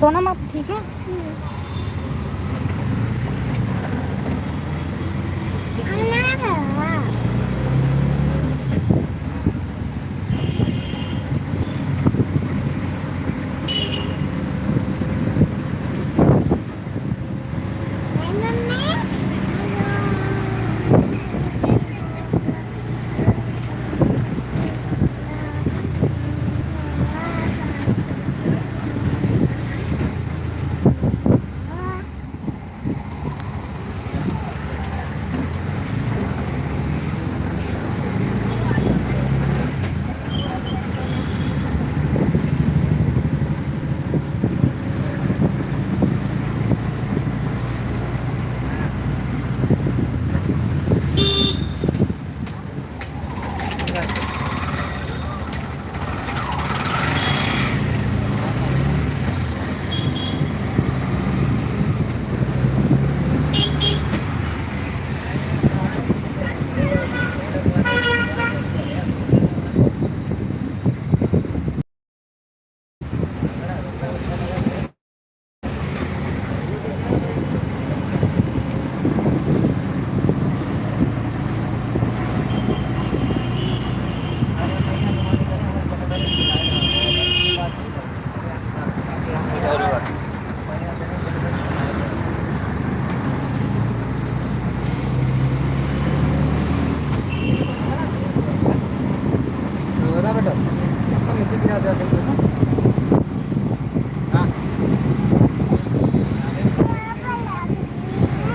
सोना मत, ठीक है।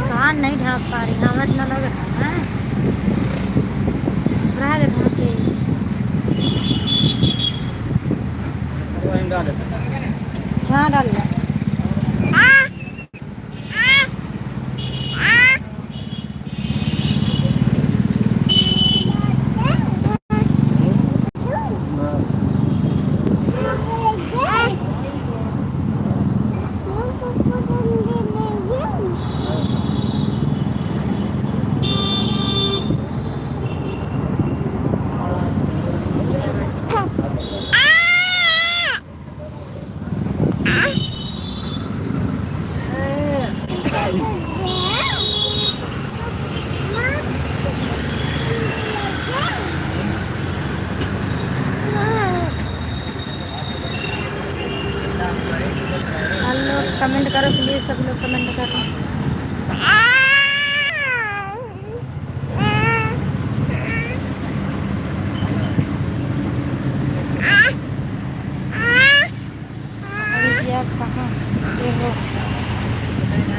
कान नहीं ढाप पा रही, हमें इतना लग रहा है। रहा दे ढाप के हाँ डाल दिया। कमेंट करो प्लीज, सब लोग कमेंट करो। अभी आप कहाँ से हो?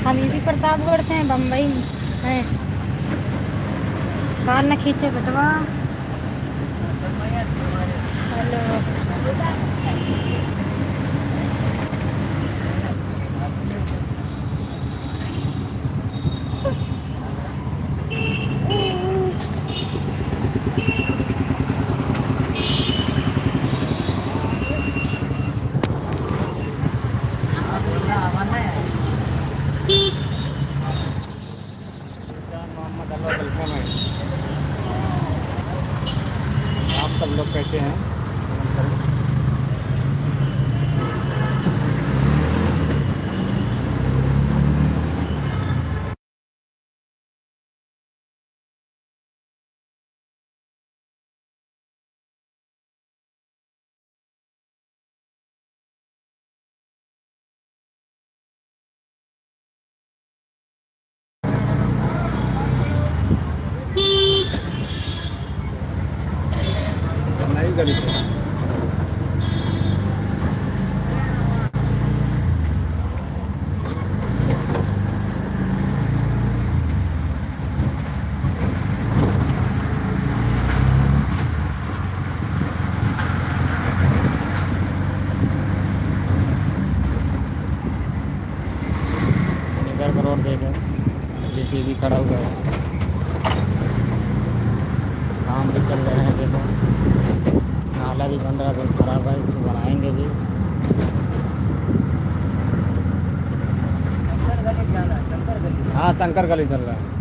हम यूपी प्रतापगढ़ से हैं, बम्बई हैं। बाल न खींचो बेटवा। हेलो आप सब लोग कैसे हैं? नहीं गली से रोड देखें, जैसे भी खड़ा हुआ है, काम भी चल रहे हैं। देखो नाला भी बन रहा है, बहुत खराब है, इसको बनाएंगे भी। हाँ शंकर गली चल रहा है।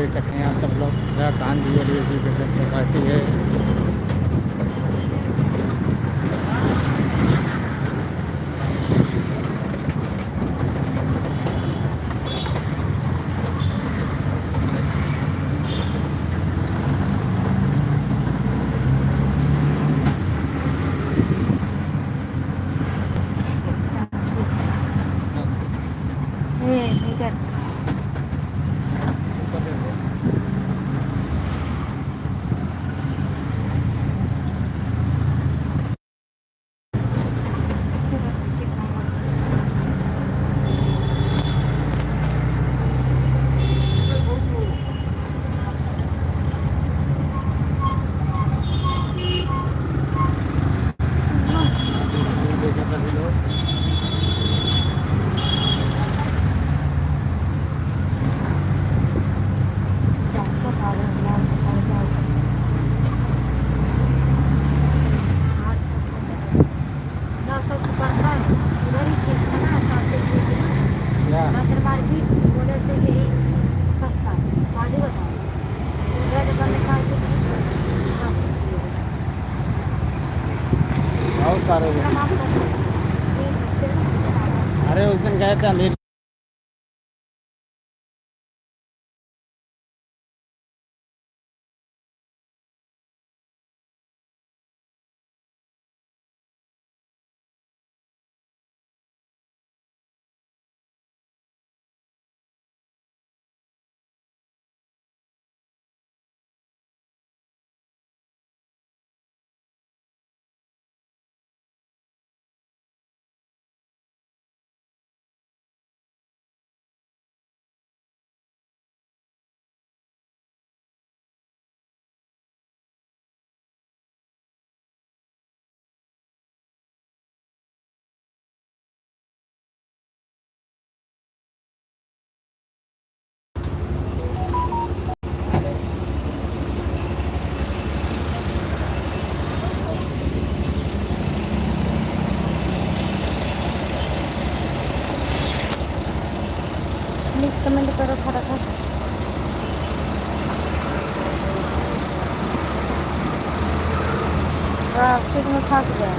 देख सकते हैं आप सब लोग। मेरा गांधी एजुकेशन सोसाइटी है। इधर देखें सभी लोग। जाकर भागो ना पकड़ जाओ। ना सब पड़ता है उधर ही ठीक है ना साथ क्या में मार्केट उधर से यही सस्ता है आगे बताओ उधर दुकान में खाए तो बहुत सारे लोग। माफ कर अरे उस दिन गए थे अंधेरी। प्लीज कमेंट करो फटाफट ट्रैफिक में फंस गए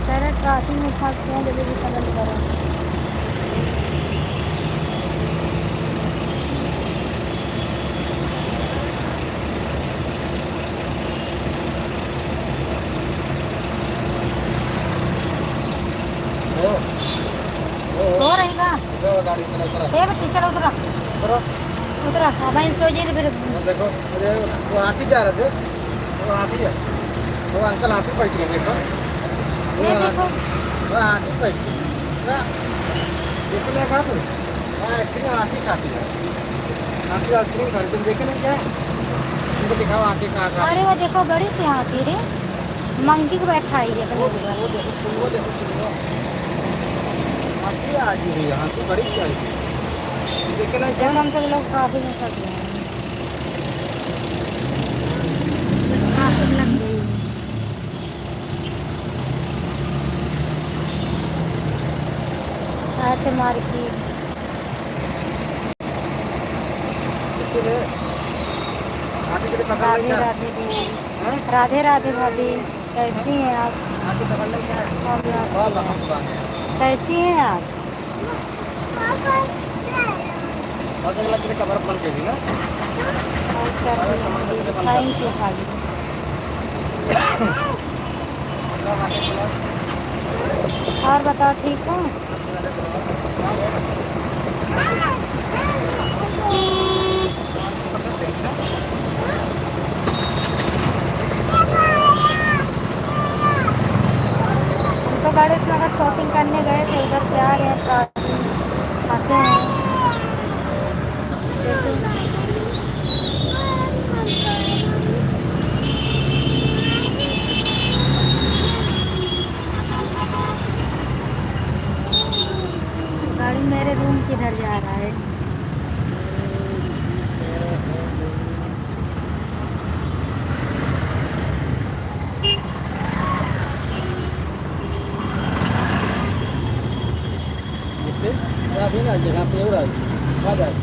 कह रहे ट्रैफिक में फंस गए जल्दी भी कमेंट करो हो रहेगा ए बच्ची चलो उतरो उतरो हाँ भाई सो जी फिर देखो वो हाथी जा रहे थे। वो हाथी है। वो अंकल हाथी बैठ गए। देखो ये देखो वो हाथी बैठ गए। देखो क्या खा तुम आइसक्रीम हाथी खाती है। हाथी आइसक्रीम खाती तुम देखे ना क्या है। तुमको दिखाओ हाथी कहाँ खा अरे वो देखो बड़ी सी हाथी रे मंकी को बैठाई है वो देखो हाथी आ गई है। हाथी बड़ी सी आई थी। देखे ना क्या हम सब लोग ट्रैफिक में फंस गए ट्रैफिक लग गई ऐसे मार्केट हाथी के लिए पकड़ राधे लेंगे। राधे दीदी हाँ? राधे राधे भाभी कैसी हैं आप हाथी पकड़ लेंगे। हम यहाँ बहुत से हैं। लंबा है। कैसी हैं आप बहुत अगला तेरे कमर बन के भी ना। बहुत कर रही हैं दीदी थैंक यू भाभी और बताओ ठीक हो हम तो गणेश नगर शॉपिंग करने गए थे उधर से आ गए फंसे हैं देखो गाड़ी मेरे रूम किधर जा रहा है अभी ना जगह पे हो रहा है। आ जाए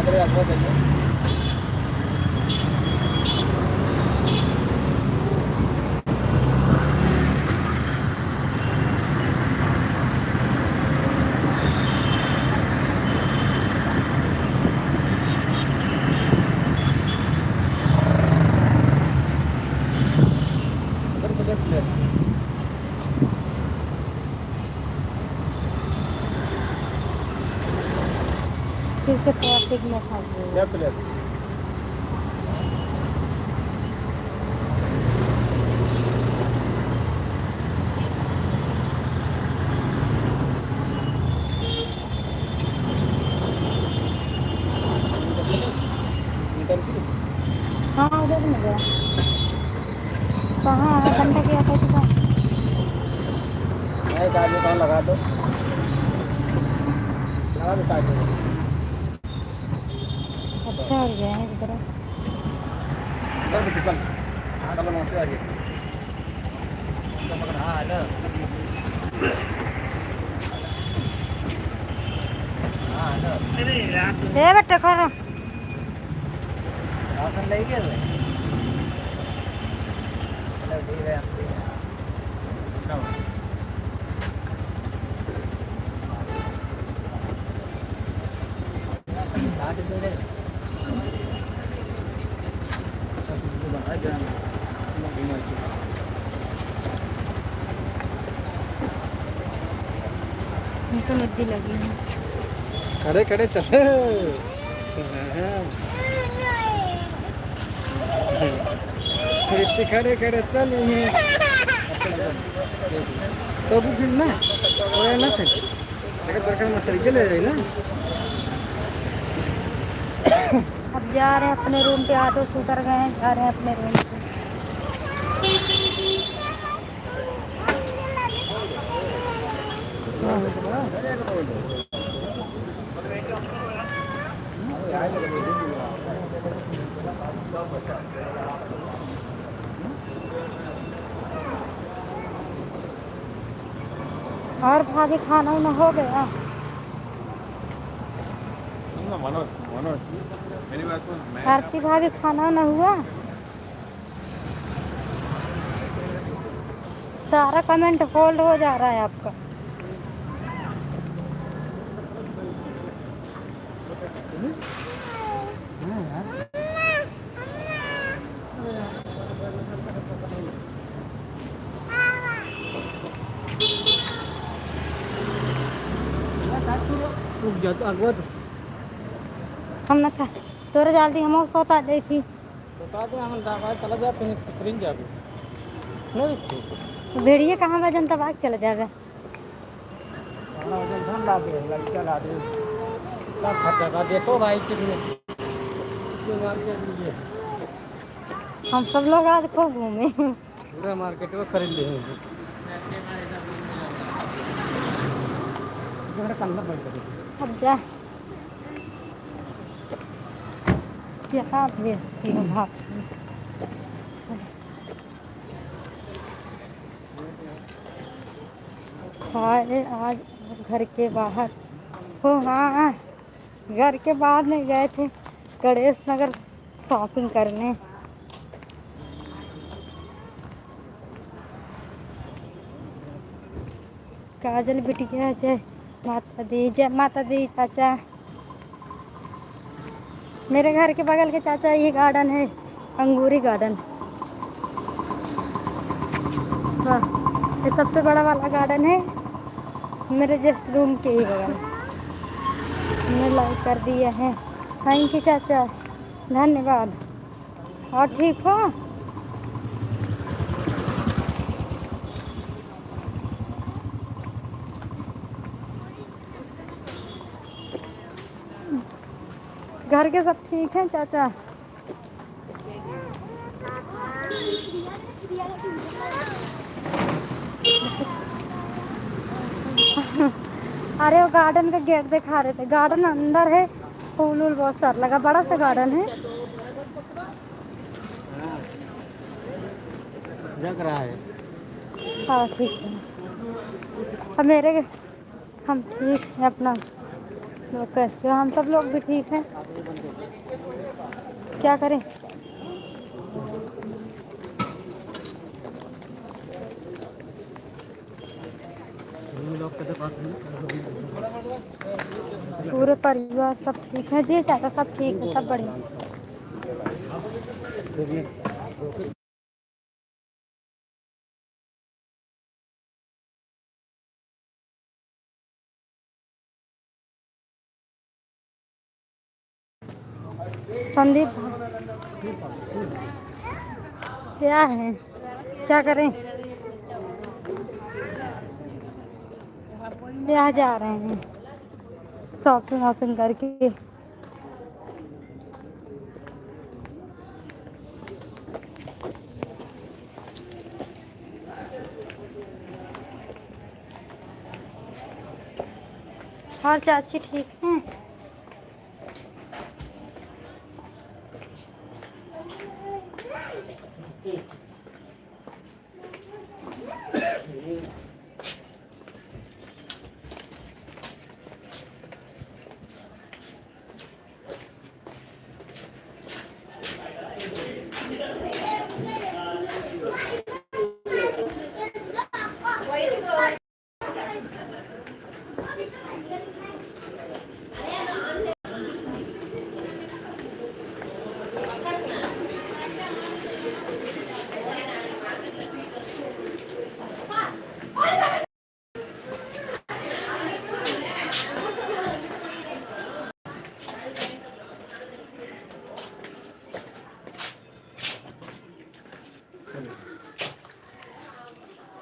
मेरे आपको देखिए उधर से लेफ्ट लेफ्ट फिर से ट्रैफिक में फंस गए। लेफ्ट लेफ्ट निकल की हाँ उधर में गया। कहाँ आधा घंटा गया था तो कहाँ? मैं गाड़ी कहाँ लगा दो साइड में अच्छा हो गया है इस तरह। इधर भी निकल चलो मौसी आगे हाँ हेलो हाँ हेलो ए बेटा खा राशन ले गए थे चलो ठीक है तो नदी लगी है। खड़े खड़े चले खड़े खड़े चले सब फिर ना ना थे दरकार मछली के ले जाए ना अब जा रहे हैं अपने रूम पे, ऑटो से उतर गए हैं, जा रहे हैं अपने रूम पे। और भाभी खाना उना हो गया? मनोज मनोज मेरी बात सुन आरती भाभी खाना उना हुआ? सारा कमेंट होल्ड हो जा रहा है आपका। हम न था तोरे जल्दी हम सोता गई थी बता दो हम दवाई चला जाते हैं फ्रिज जाके नहीं दिखते भेड़िए कहाँ बजन तब आग चला जाएगा। खाना वजन धन ला दे लड़का ला दे सब खर्चा का देखो भाई कितने मार्केट लिए हम सब लोग आज खूब घूमे। पूरा मार्केट में खरीद लिए हैं कंधा बंद कर अब जा क्या भेजती हूँ भाभी। खाए आज घर के बाहर हो। हाँ घर के बाहर नहीं गए थे, गणेश नगर शॉपिंग करने। काजल बिटिया जय माता दी चाचा। मेरे घर के बगल के चाचा ये गार्डन है, अंगूरी गार्डन। वाह ये सबसे बड़ा वाला गार्डन है मेरे जस्ट रूम के ही बगल। हमने लाइक कर दिया है, थैंक यू चाचा, धन्यवाद। और ठीक हो? घर के सब ठीक हैं चाचा? अरे वो गार्डन का गेट दिखा रहे थे, गार्डन अंदर है, फूल वूल बहुत सारा लगा, बड़ा सा गार्डन है। जग रहा है हाँ ठीक है। अब मेरे हम ठीक है अपना तो कैसे हम सब लोग भी ठीक हैं। क्या करें। पूरे परिवार सब ठीक है जी चाचा, सब ठीक है, सब बढ़िया। संदीप क्या है, क्या करें। यहाँ जा रहे हैं शॉपिंग वॉपिंग करके। हाँ चाची ठीक हैं।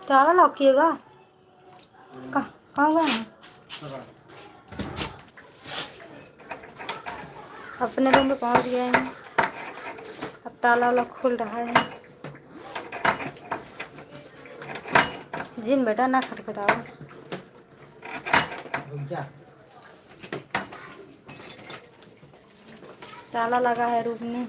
ताला लॉक किएगा। कहाँ गए हैं। अपने रूम में पहुंच गए हैं। अब ताला वाला खुल रहा है। जिन बेटा ना खटखटाओ। ताला लगा है रूम में।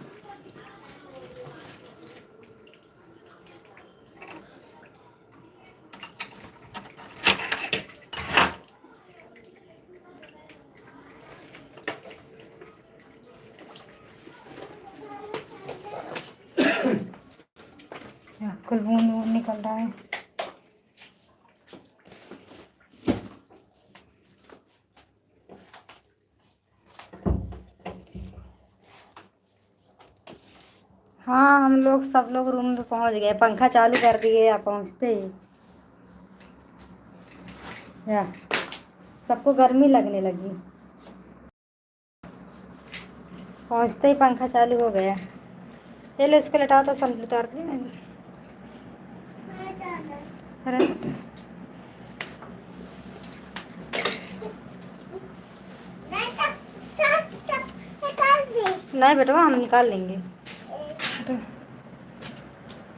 खून वून निकल रहा है। हाँ हम लोग सब लोग रूम में पहुंच गए। पंखा चालू कर दिए या पहुंचते ही या सबको गर्मी लगने लगी। पहुंचते ही पंखा चालू हो गया। ये लो इसको लटाओ तो सन उतार दिए। अरे नहीं बेटा हम निकाल लेंगे।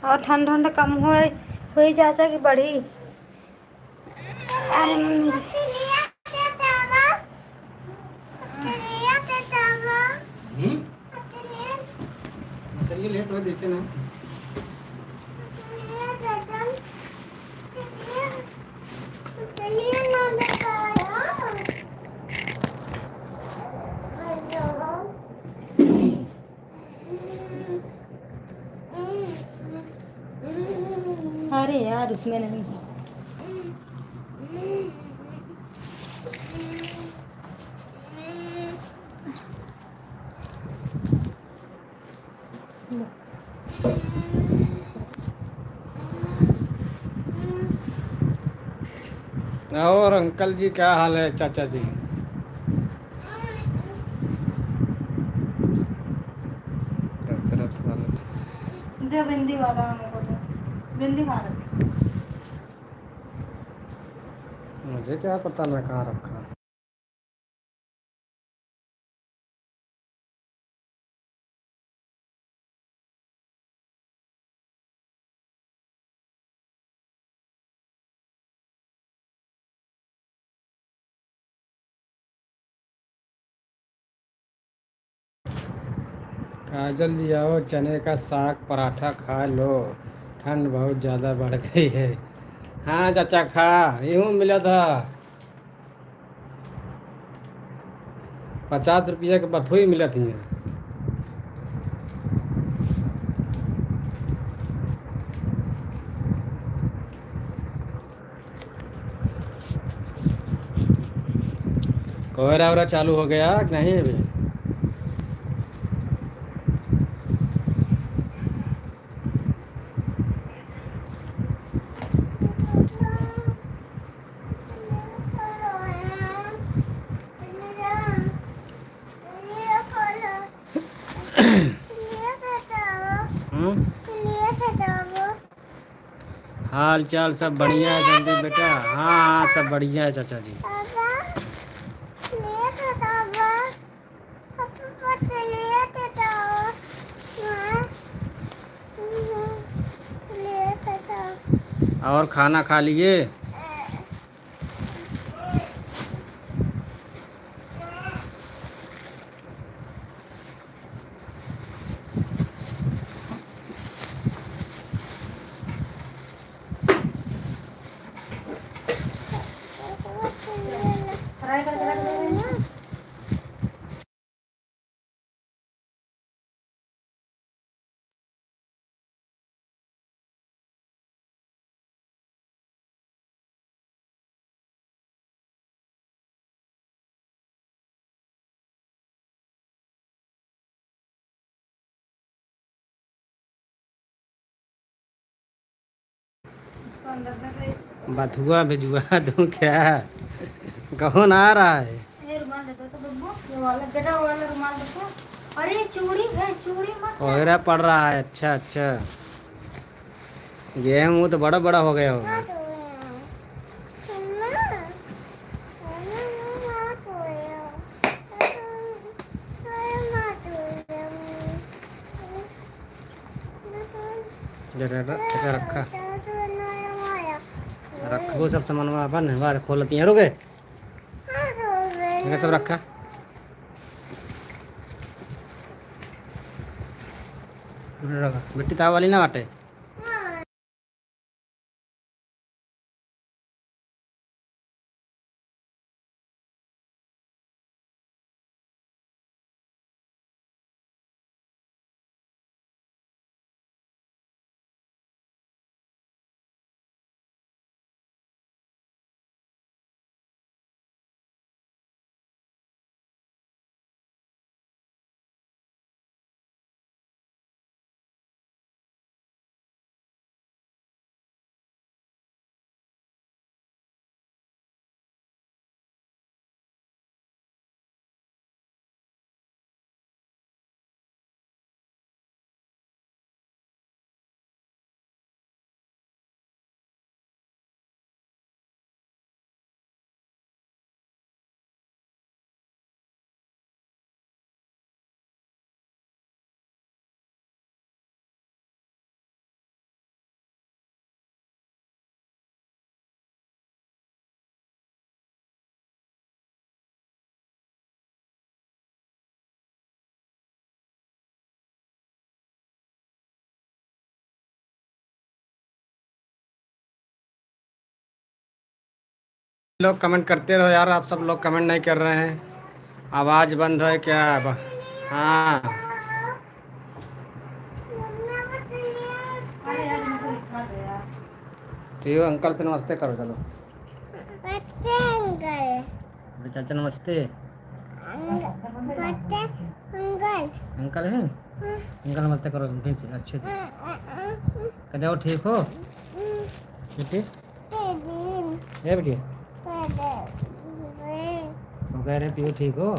और ठंड ठंड कम हुई चाचा की बड़ी। अरे मम्मी चलिए ले तो देखे ना। अरे यार उसमें नहीं। और अंकल जी क्या हाल है चाचा जी। दशरथ वाला दे बिंदी वाला हमको दे। बिंदी मार। मुझे क्या पता मैं कहाँ रखा। काजल जी आओ चने का साग पराठा खा लो, ठंड बहुत ज़्यादा बढ़ गई है। हाँ चाचा खा यूँ मिला था। 50 रुपया के बथुई मिलत ही। कोहरा वोहरा चालू हो गया कि नहीं अभी? हम्म? हाल चाल सब बढ़िया है संदीप बेटा। हाँ हाँ सब बढ़िया है चाचा जी। और खाना खा लिए? फ्राई करके रख दे रहे हैं। इसको अंदर रख दे। बथुआ भिजवा दूँ क्या? कौन आ रहा है? ये रुमाल दे दो तो बब्बू, ये वाला बेटा, वो वाला रुमाल देखो। अरे चूड़ी है, चूड़ी मत कर। कोहरा पड़ रहा है। अच्छा अच्छा, गेहूँ तो बड़ा बड़ा हो गया होगा। जरा रखा रखबो सब सामान अपन बार खोलती है। रुके सब रखा। मिट्टी ताव वाली ना बाटे। लोग कमेंट करते रहो यार। आप सब लोग कमेंट नहीं कर रहे हैं। आवाज़ बंद है क्या? हाँ अरे यार मुझे लिखा दे यार। पियो अंकल से नमस्ते करो। चलो अरे चाचा नमस्ते। अंकल है। अंकल नमस्ते करो फिर से अच्छे से। कहते हो ठीक हो बेटी? है बेटी? हम कह रहे पियो ठीक हो?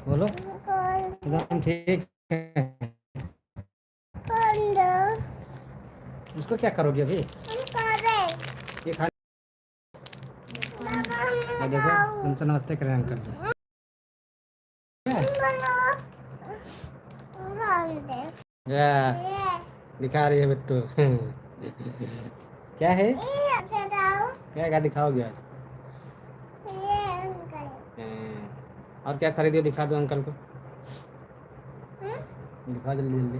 बोलो एकदम ठीक है। उसको क्या करोगे अभी? ये खा देखो तुमसे नमस्ते करें अंकल जी। या दिखा रही है बिट्टू। क्या है? क्या दिखाओगे आज? और क्या खरीदे दिखा दो अंकल को। दिखाओ जल्दी जल्दी।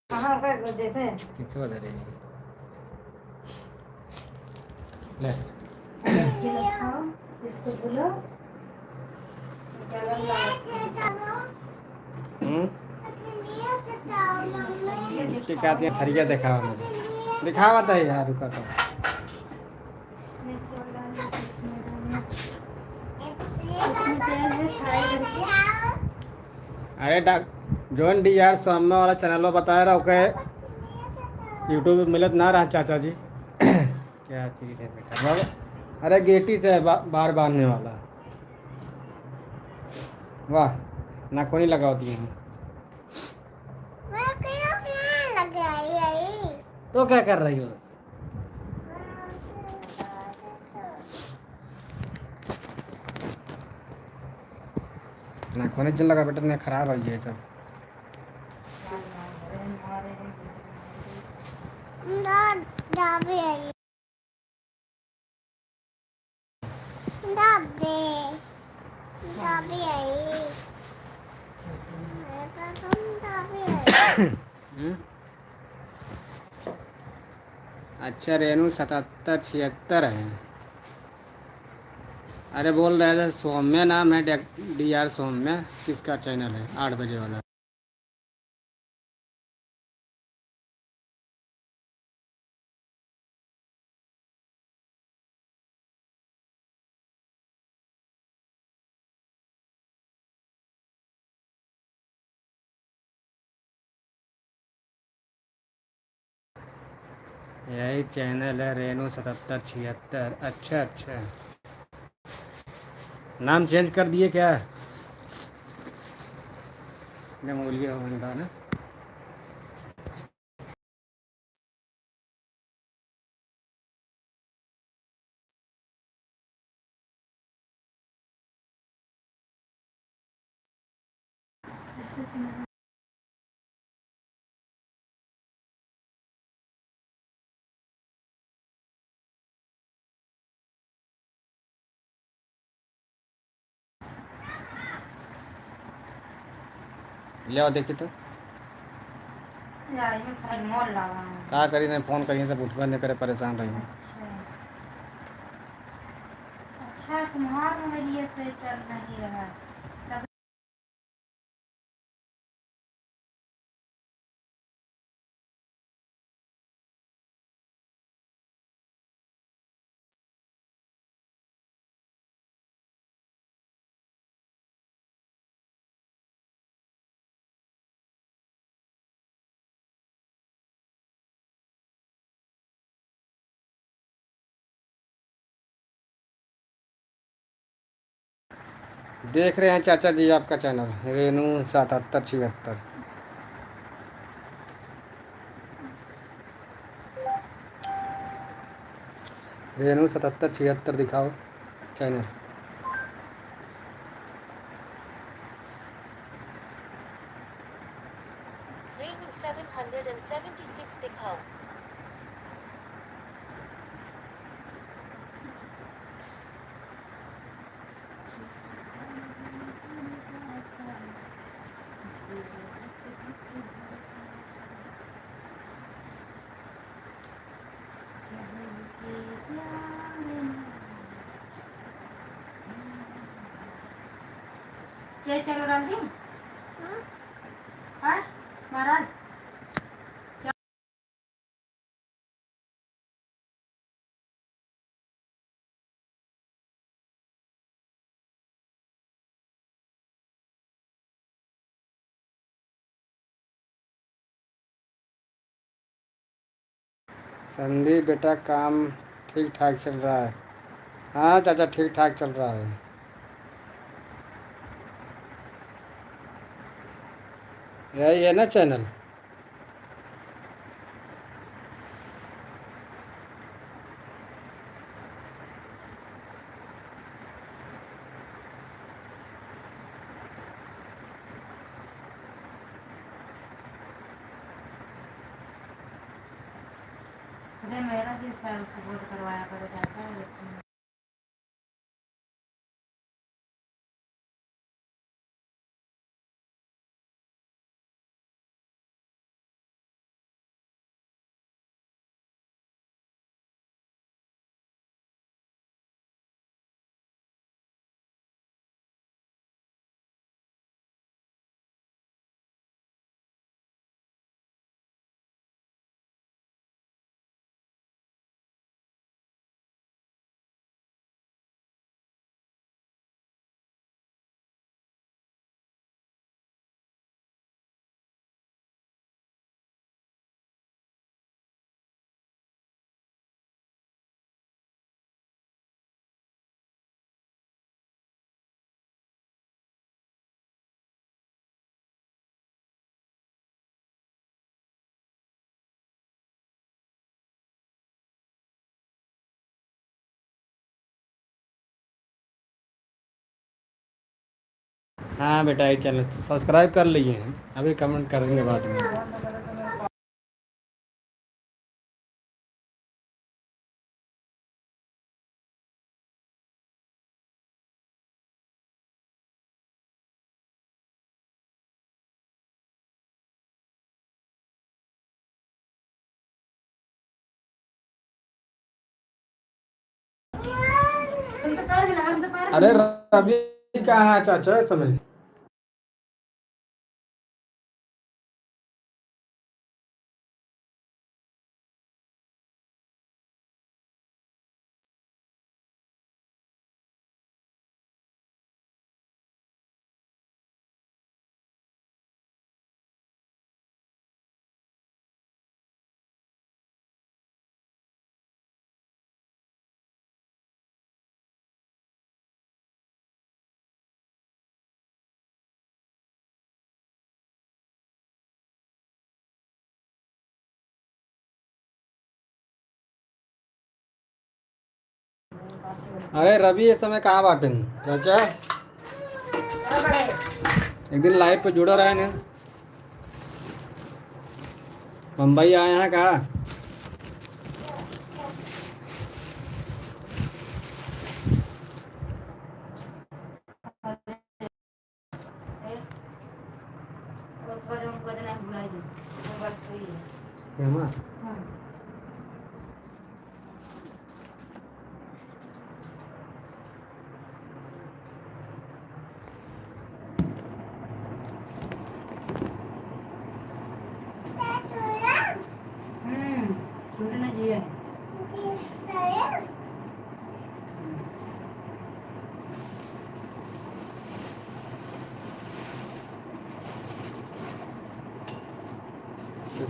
कहाँ का को देते किचवा धरे ले खाओ इसको बोलो गलम कहते हैं थरिया दिखावा मुझे दिखावा था यार रुका तो अरे जौन डी यार सामने वाला चैनल बताया रहा ओके यूट्यूब पे मिलत ना रहा चाचा जी क्या चीज़ है बेटा बाबा अरे गेटी से है बार बांधने वाला वाह नाखूनी लगा होती है तो क्या कर रही हो नाखूनी जल लगा बेटा नहीं खराब है ये सब अच्छा रेनू 7776 है अरे बोल रहे थे सौम्या नाम है डी आर सौम्या किसका चैनल है 8 बजे वाला यही चैनल है रेनू 7776 अच्छा अच्छा नाम चेंज कर दिए क्या जमूलिया होगा ना ले आओ देखिए तो का करी नहीं फोन करिए सब उठवा नहीं करे परेशान रही अच्छा तुम्हारा नजरिए से चल नहीं रहा तब देख रहे हैं चाचा जी आपका चैनल रेनू 7776 रेनू 7776 दिखाओ चैनल रेनू 776 दिखाओ चलो डाल दी हाँ महाराज संदीप बेटा काम ठीक ठाक चल रहा है हाँ चाचा ठीक ठाक चल रहा है यही है ना चैनल अरे मेरा भी सपोर्ट करवाया करो चाचा हाँ बेटा ये चैनल सब्सक्राइब कर लिए हैं, अभी कमेंट करेंगे बाद में। अरे रवि कहाँ है चाचा इस समय? अरे रवि इस समय कहाँ बाटे चाचा? एक दिन लाइव पे जुड़ा रहे ने, मुंबई आए हैं कहाँ? हेमा?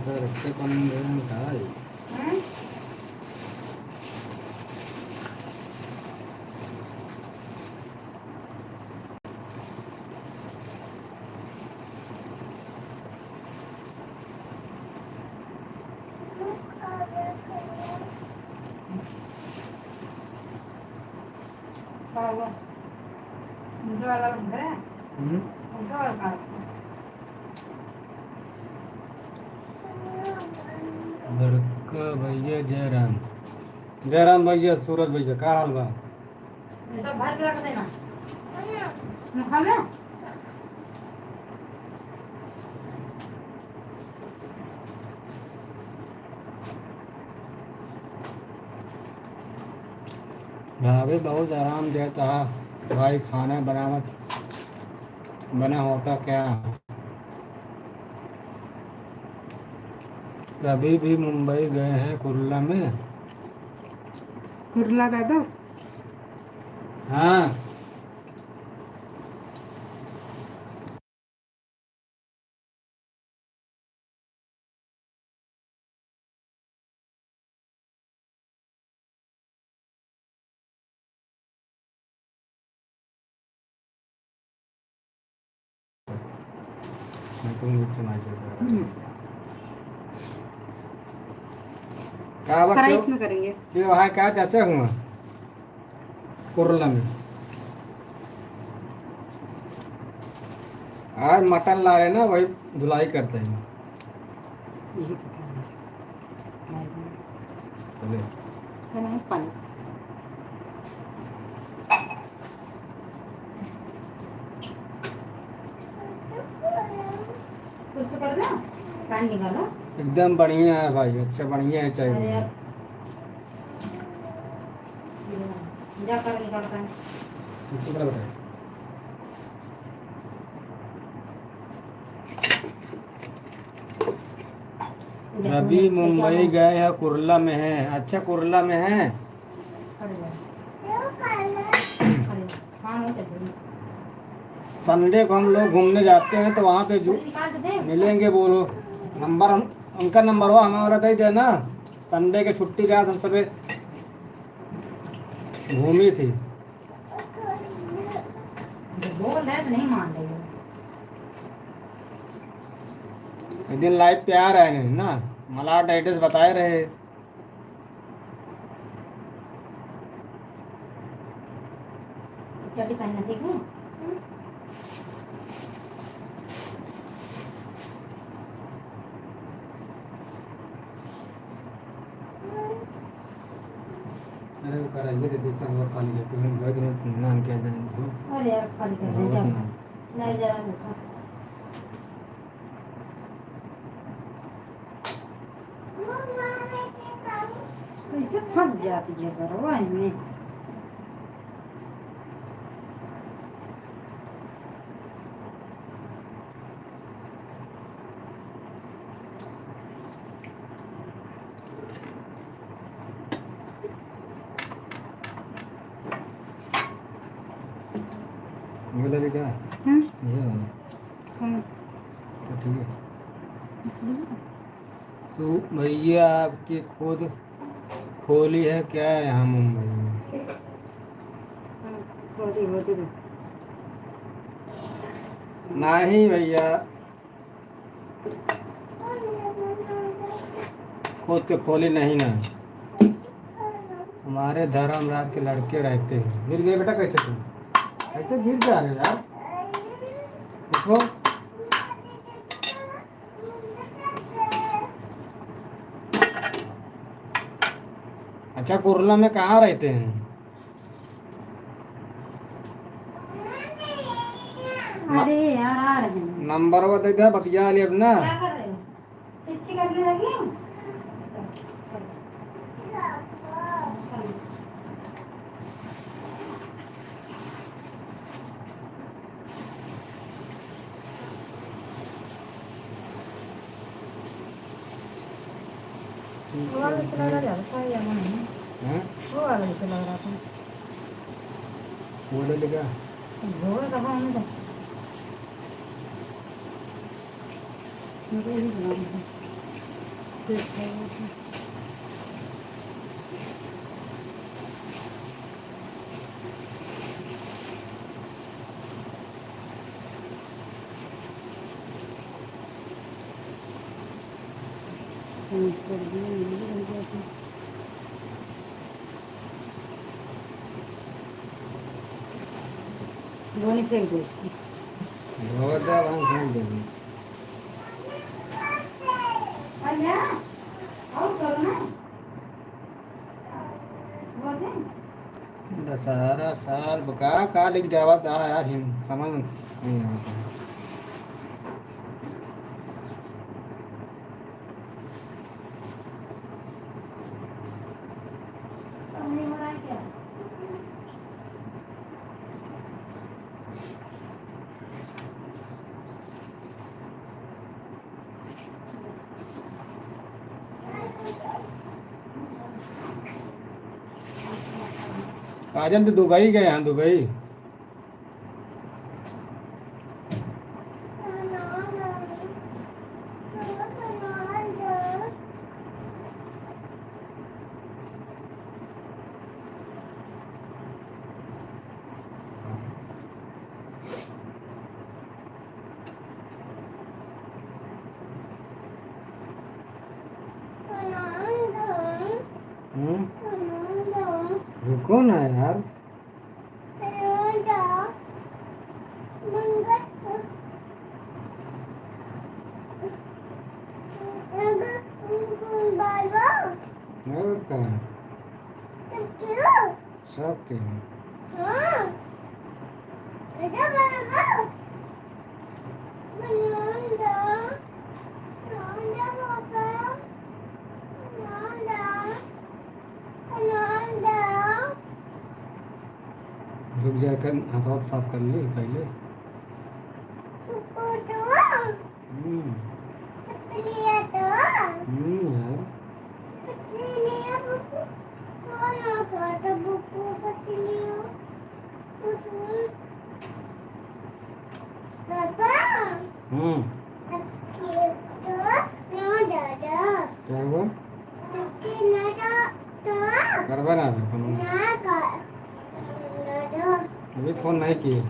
रखते कौन कहा है? लड़का भैया जयराम, जयराम भैया, सूरज भैया का हाल बा? सब भर के रख देना खा ले। भाभी बहुत आराम देता भाई, खाना बनावत बना होता क्या? कभी भी मुंबई गए हैं कुर्ला में? कुर्ला गए तो हाँ तुम नीचे ना क्या बात फ्राई इसमें करेंगे। कि वहाँ क्या चाचा हुआ कुर्ला में? आज मटन ला रहे ना, वही धुलाई करते हैं। चले पानी कुछ तो करना, पानी निकालो। एकदम बढ़िया है भाई, अच्छा बढ़िया है अरे चाहिए। यार जा कर निकालता है। टुकड़ा बताए रवि मुंबई गए हैं कुर्ला में है। अच्छा कुर्ला में है। संडे को हम लोग घूमने जाते हैं तो वहाँ पे मिलेंगे। बोलो नंबर, उनका नंबर हो हमारा दे देना। संडे के छुट्टी रात हम सब घूमी थी। बोल रहे तो नहीं मान रहे। एक दिन लाइव पे आ रहे हैं ना, मलाड एड्रेस बताए रहे। क्या डिजाइन है, ठीक है? कराइए देते चंगा खाली है फिर बहुत में नाम क्या जाए अरे यार खाली कर दे जा नहीं जरा देखो कैसे फंस जाती है बरवाई में वो ले क्या ये वाला तो ठीक है सो भैया आपकी खुद खोली है क्या यहाँ मुंबई में नहीं भैया खुद के खोली नहीं ना हमारे धर्मराज के लड़के रहते हैं गिर गए बेटा कैसे तुम कैसे गिर जा रहे हो यार देखो अच्छा कुरला में कहाँ रहते हैं अरे यार आ रहे हैं नंबर वो दे दे बतिया लिए अब ना क्या कर रहे हो पिच्ची करने लगी वो वाला से लग रहा था या वो नहीं हैं वो वाला से लग रहा था वो ले लेगा घोड़ा कहाँ है तो मुझे ही बुलाना है धोनी फेंक दो वो दे वहाँ फेंक दे अल्लाह और करो ना वो दे दशहरा साल बका का लेके जावा था यार हिम समझ नहीं आता नहीं हो रहा है क्या काजल तो दुबई गए हैं दुबई रुको ना यार और का सब के हैं रुक जाकर हाथ हाथ साफ कर ले पहले यार हम्म क्या हुआ करवा ना फोन अभी फोन नहीं किए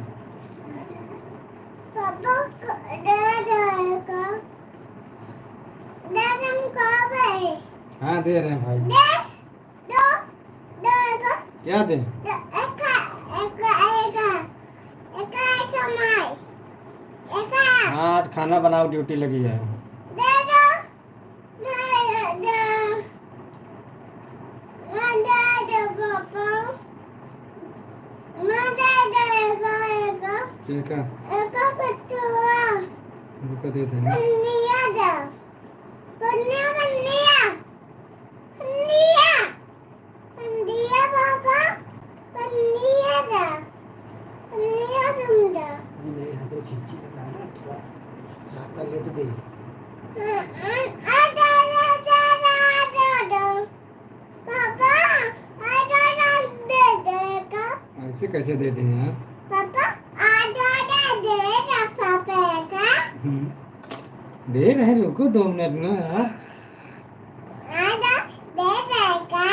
हाँ दे रहे हैं भाई क्या दे हाँ आज खाना बनाओ ड्यूटी लगी है क्या का एको कटुआ रुको दे देंगे पन्निया जा पन्निया पन्निया पन्निया पन्निया पापा पन्निया जा पन्निया तुम जा ये मेरे हाथों छिंची लगा ना थोड़ा साफ कर ले तो दे पापा दे देगा ऐसे कैसे दे दें यार पापा आधा दे देगा पापा का दे रहे हैं, रुको 2 मिनट ना यार आधा दे देगा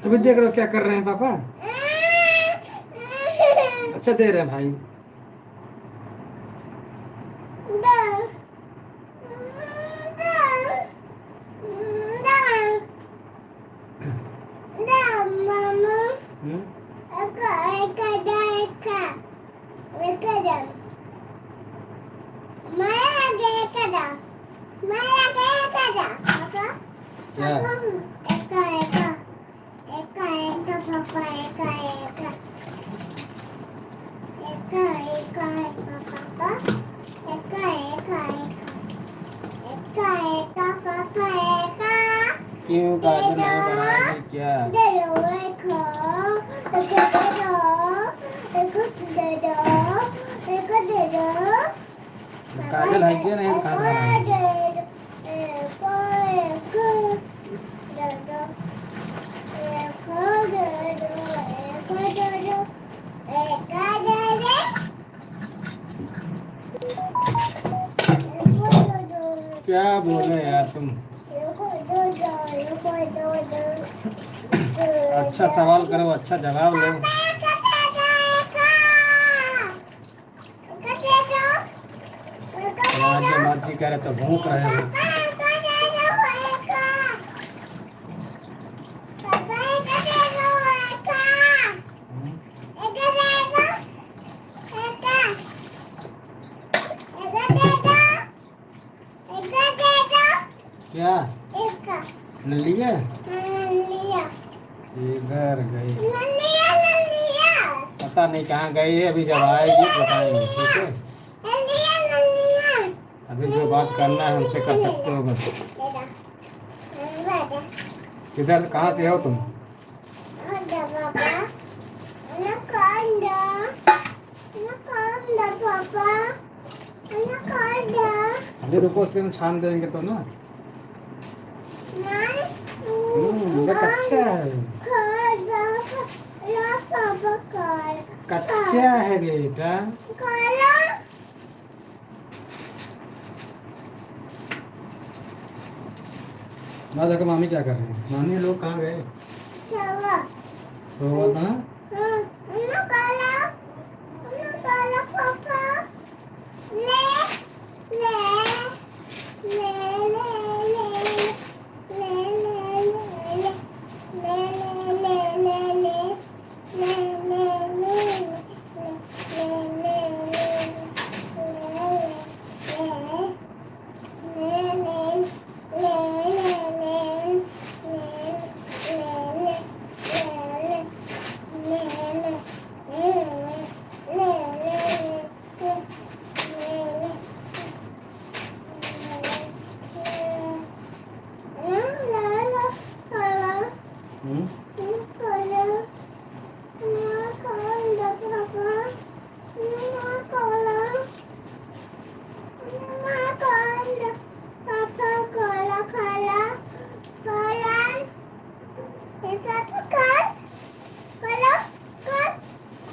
अभी देख रहे हो क्या कर रहे हैं पापा अच्छा दे रहे हैं भाई दो मामा हम्म? क्या क्यों काजल नहीं बनाएगी क्या काजल है क्या नहीं खाना क्या बोले यार तुम अच्छा सवाल करो अच्छा जवाब दो आज मर्जी करे तो भूख रहे हो क्या लिया इधर गई पता नहीं कहाँ गई है अभी जब आएगी बताएंगे ठीक है अभी जो बात करना है हमसे कर सकते हो बस किधर कहाँ से हो तुम अभी रुको उसके हम छान देंगे तो ना ये कच्चा है कच्चा है बेटा ना देखो मामी क्या कर रही है मामी लोग कहाँ गए तो ना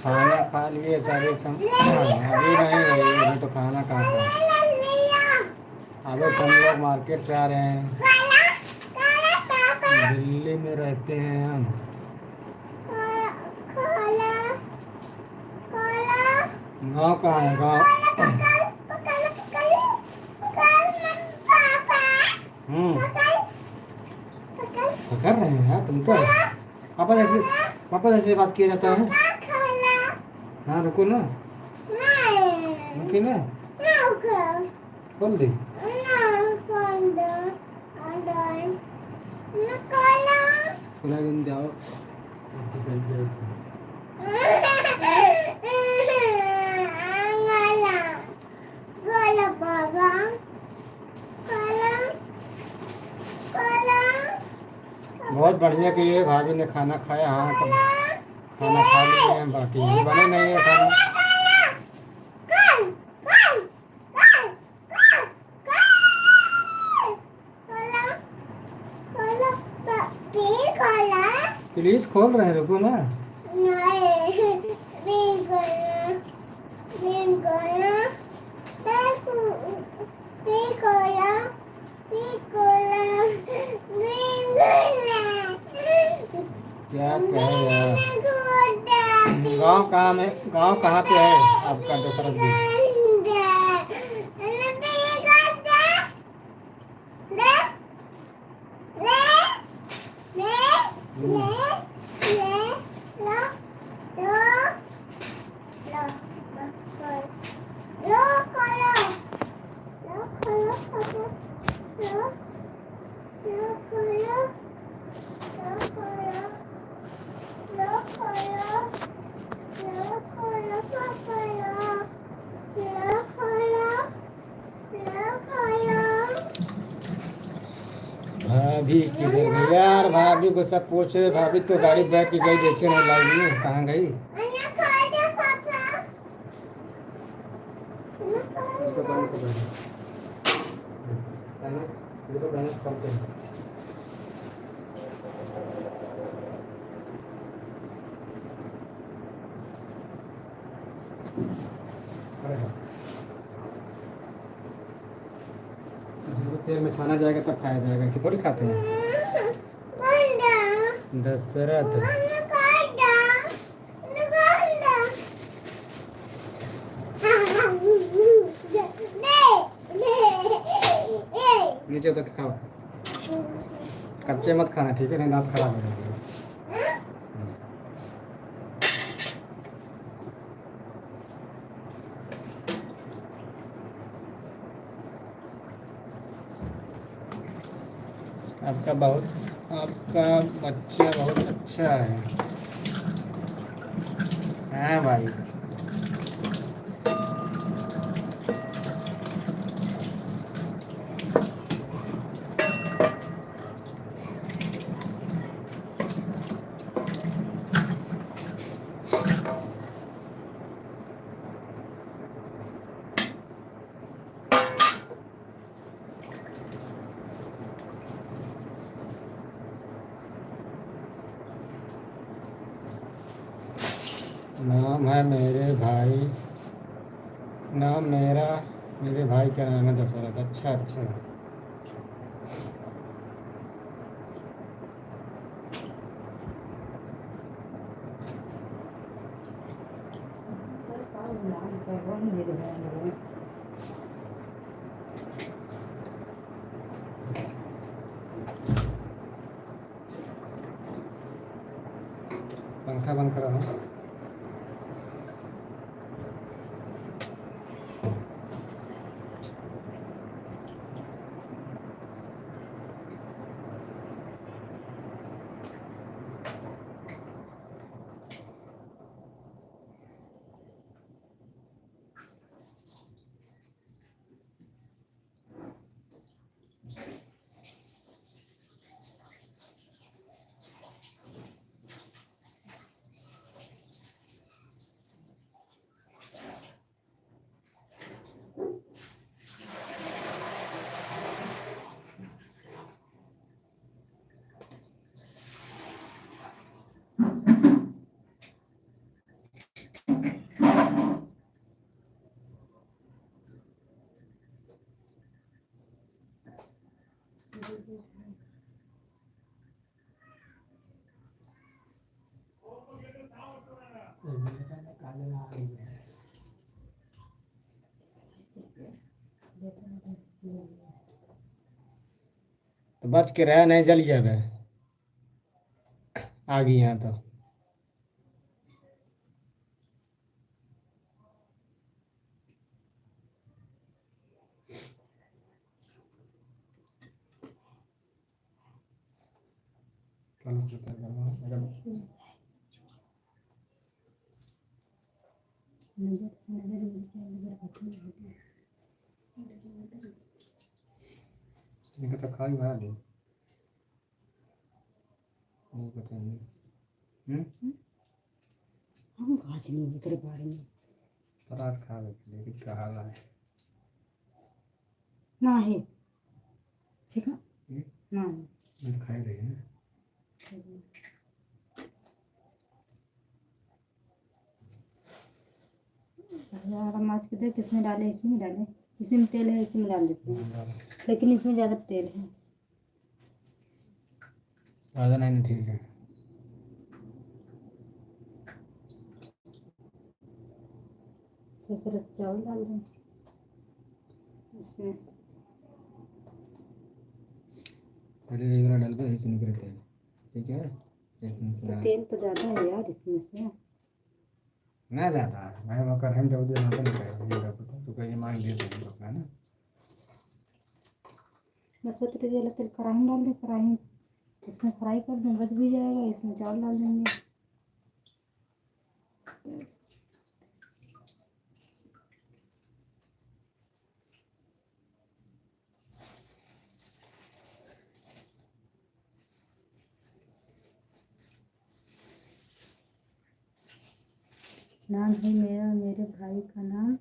खाना खा लिए सारे अभी नहीं रही अभी तो खाना कहाँ खा अभी तो हम लोग मार्केट से आ रहे हैं दिल्ली में रहते हैं हम गाँव कहाँ है गाँव तो कर रहे हैं यार तुम तो पापा जैसे बात किया जाता है हाँ रुको ना रुकी ना खोल दी खुला दिन जाओ बढ़िया कि ये भाभी ने खाना खाया। हाँ सब खाना खा लिए हैं, बाकी बने नहीं है खाना। फ्रिज खोल रहे हैं, रुको ना। क्या कहे यार, गाँव कहाँ में, गाँव कहाँ पे है आपका दशरथ जी? भाभी किधर गई यार? भाभी को सब पूछ रहे, भाभी तो गाड़ी बैठ के गई, देखे नहीं लाई नहीं, कहाँ गई? इसको बंद कर दो। इसको बंद कर दो। जैसे तेल में छाना जाएगा तब खाया जाएगा, ऐसे थोड़ी खाते हैं। दशरथ नीचे उतर के खाओ, कच्चे मत खाना, ठीक है? नहीं दांत खराब हो जाएंगे। आपका बच्चा बहुत अच्छा है। हाँ भाई, नाम है मेरे भाई, नाम मेरा, मेरे भाई का नाम है दशरथ। अच्छा अच्छा। पंखा बंद करो ना। तो बच के रह, नहीं जल जाए आ गई यहाँ तो। इनका तो खाई भाई वो पता नहीं। हम कहाँ से नहीं तेरे बारे में पराठ खा लेते लेकिन कहा है ना है ठीक है ना है मैं तो खा ही रही है ना। ज़्यादा माछ के देख किसमें डाले इसी में डाले इसी में तेल है इसी में डाल देते हैं लेकिन इसमें ज़्यादा तेल है ज़्यादा नहीं ठीक है। ससुर चावल डाल दें इसमें पहले एक बार डाल दो ऐसे निकले तेल ठीक है। तो तेल तो ज़्यादा है यार इसमें से ना ज़्यादा मैं वो कर हम जब दिन आता नहीं तो कहीं मांग दिए तो लोग है ना। बस वो तेल तेल कढ़ाई में डाल दे कढ़ाई इसमें फ्राई कर दें बच भी जाएगा इसमें चावल डाल देंगे नाम है मेरा मेरे भाई का नाम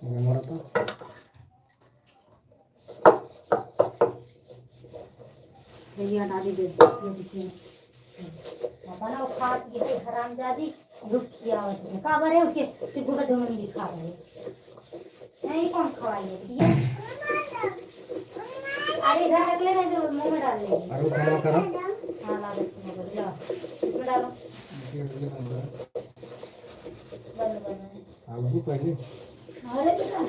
हमारा तो भैया डाली दे देखिए पापा ना खा के हरामजादी दुख किया है का बारे उसके चिकू का धुमन दिखा रहे नहीं कौन खवाई है दिया अरे इधर रख ले ना जो मुंह में डाल ले अरे खाना करो हां ला दे बढ़िया इसमें डालो बंद आप भी पहले अरे बेटा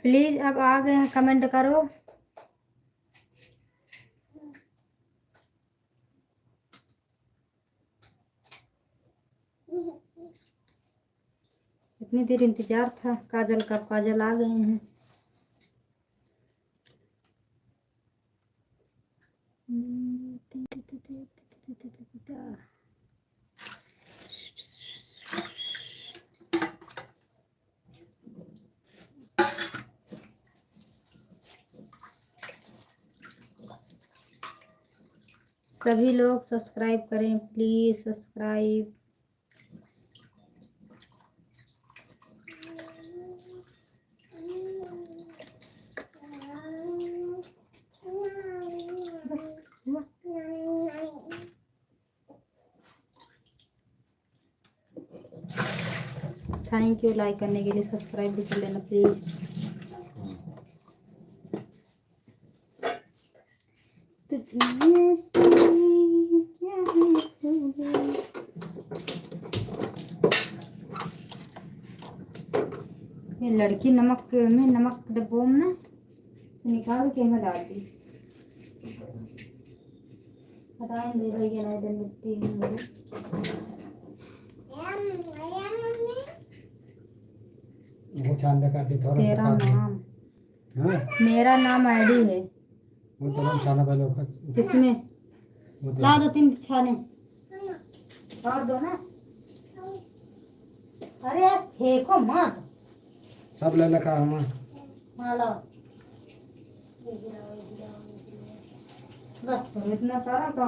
प्लीज अब आ गए हैं कमेंट करो इतनी देर इंतजार था काजल का काजल आ गए हैं सभी लोग सब्सक्राइब करें please subscribe thank you like करने के लिए, सब्सक्राइब भी कर लेना प्लीज। तुझमें से क्या है खूबी। ये लड़की नमक में, नमक डब्बों में ना निकाल के मैं डाल दी। हटाएंगे भैया नहीं तो मिट्टी है मेरी। वो चांद का थोड़ा सा तेरा काट लो। नाम, हाँ मेरा नाम आईडी है। वो तो हम खाना पहले किसमें वो ला दो 3 छाने और दो ना। अरे यार फेंको मत। सब ले लगा हम हाँ लाओ। बस तो इतना सारा तो।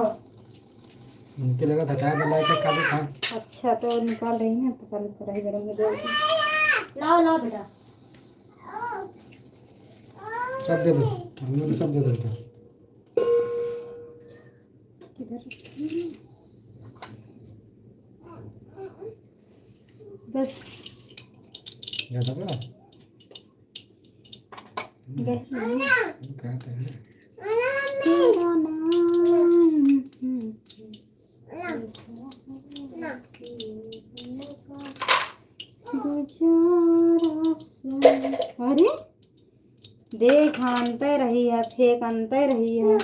उनके लगा हटाया तो लाइट का भी था। अच्छा तो निकाल रही हैं तो कल कढ़ाई गरम में डाल दो। लाओ लाओ बेटा। सब दे दो, हम लोग सब दे दो। किधर रखी है? बस ये सब है गैस में कहते हैं तेरा नाम। अरे देख आनते रही है, फेंक आनते रही है।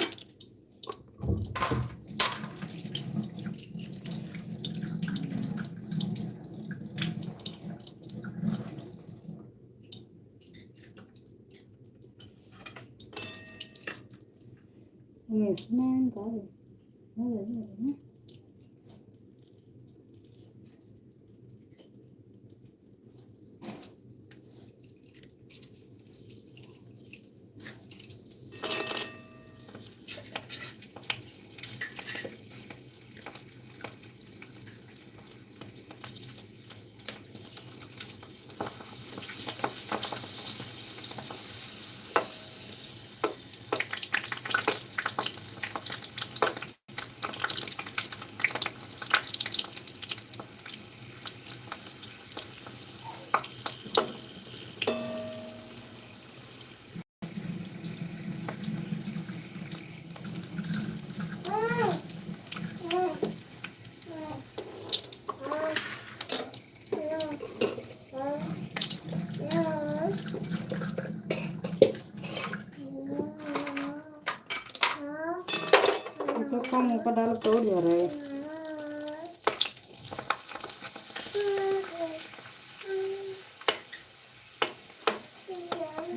मुंह पर डाल तोड़ जा रहा है।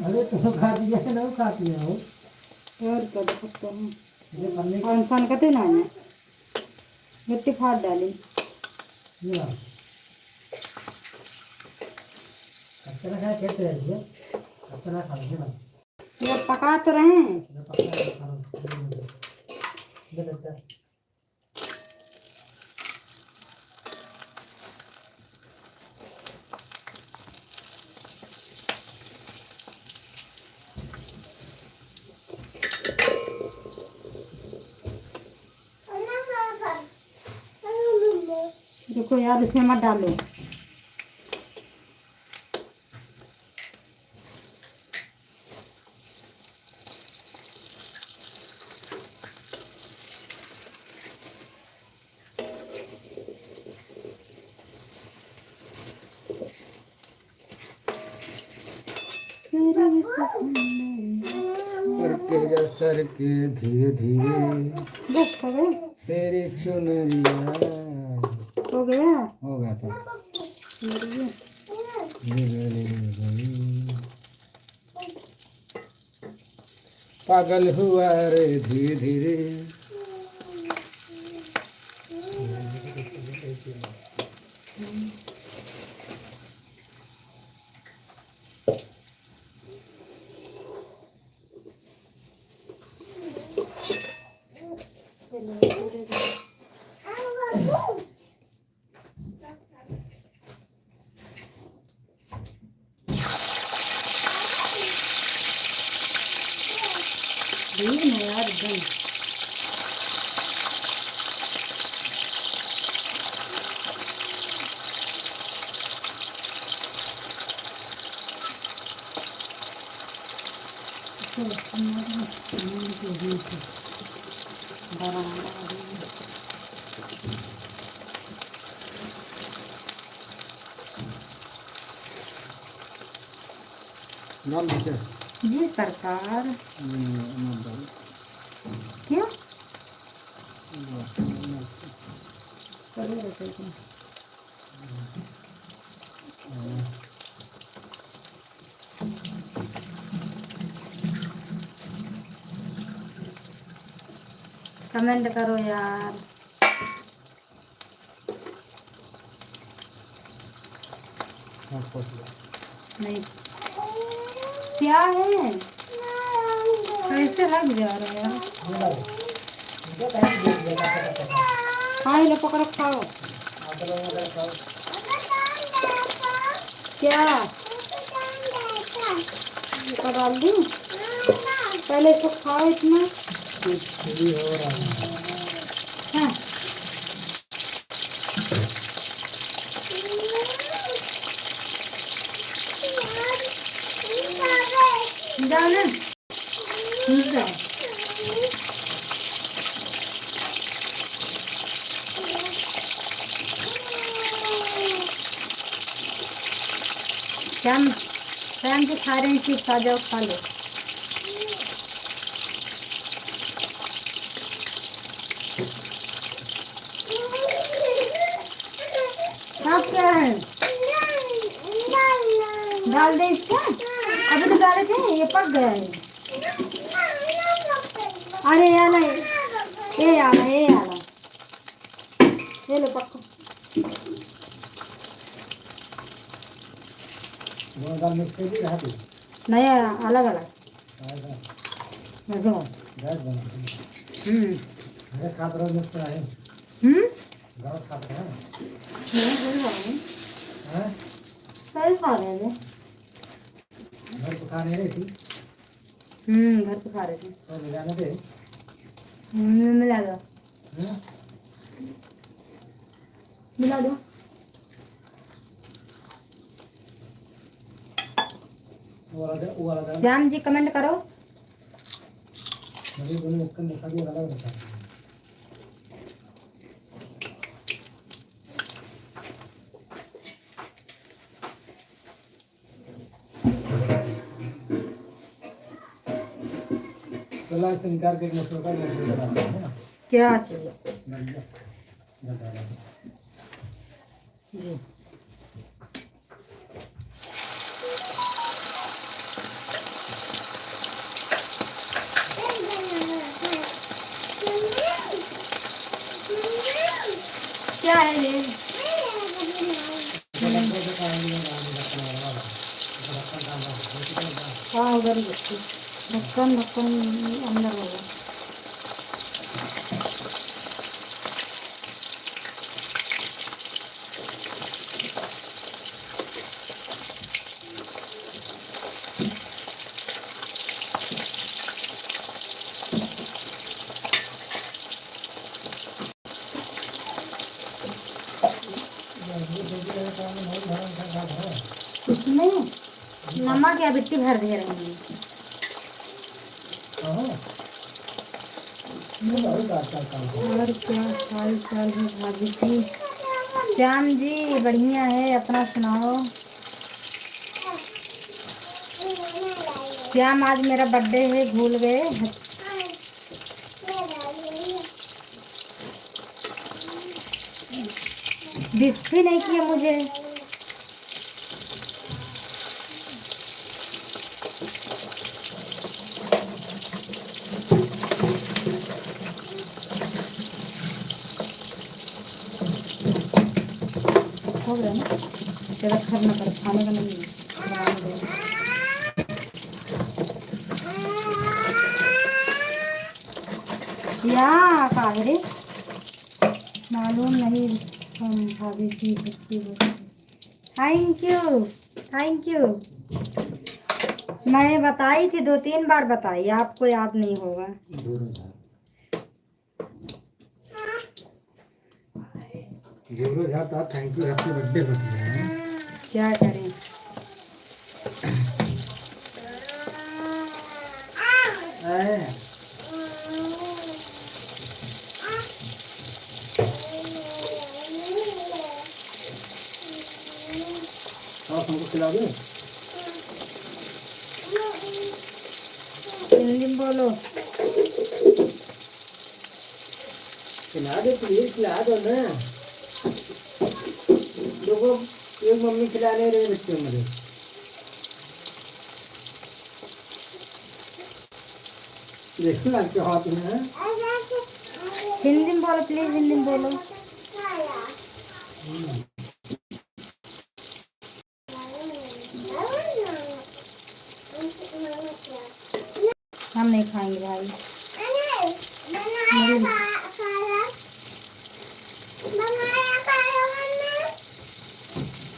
अरे तुम खा दिया है ना, खा दिया हो और क्या देखते हैं। ये पन्ने और इंसान कहते ना है मिट्टी फाड़ डाली। ये कचरा खा कहते हैं ये कचरा खा है ना ये पका तो रहे हैं। ये पक्का खा ये लगता है देखो यार उसमें मत डालो। सर के धीरे धीरे बस हो गया, तेरी चुनरिया हो गया। हो गया था मरिए। पागल हुआ रे धीरे धीरे ठीक ना यार एकदम। नाम दीजिए। जी सरकार। नाम डाल। क्यों? नाम। करो रखो तुम। कमेंट करो यार। नहीं क्या है? कैसे लग जा रहा है यार? हाँ ये लो पकड़ो खाओ। क्या ये डाल दूँ? पहले इसको खाओ इतना। हाँ जाओ ना जाओ। श्याम श्याम जी खा रहे हैं चिप्स, आ जाओ खा लो। आप क्या है? डाल दे इसका। अभी तो डाले थे, ये पक गया है। अरे ये आला ये आला ये आला ये लो पक्को। नहीं अलग अलग सही खा रहे थे। घर पे खा रहे थे। मिला दो मिला दो। श्याम जी कमेंट करो। क्या चाहिए जी? क्या है ये? हाँ उधर ढक्कन ढक्कन अंदर होगा। इसमें नमक या मिट्टी भर दे रही है। और क्या हाल चाल है भाभी की? श्याम जी बढ़िया है, अपना सुनाओ। श्याम आज मेरा बर्थडे है, भूल गए? विश भी नहीं किया मुझे। हो गया ना, ज़्यादा खरना कर खाने का नहीं है। या काहे मालूम नहीं हम भाभी की बच्ची हो। Thank you thank you. मैं बताई थी, 2-3 बार बताई, आपको याद नहीं होगा। थैंक यू, हैप्पी बर्थडे होती है। क्या करें? हमको खिला दे। हिंदी में बोलो। खिला दे प्लीज, खिला दो ना। देखो एक मम्मी खिला नहीं रही बच्चे मुझे। देखो ना क्या हाथ में है। हिंदी में बोलो प्लीज, हिंदी में बोलो। हम नहीं खाएंगे भाई।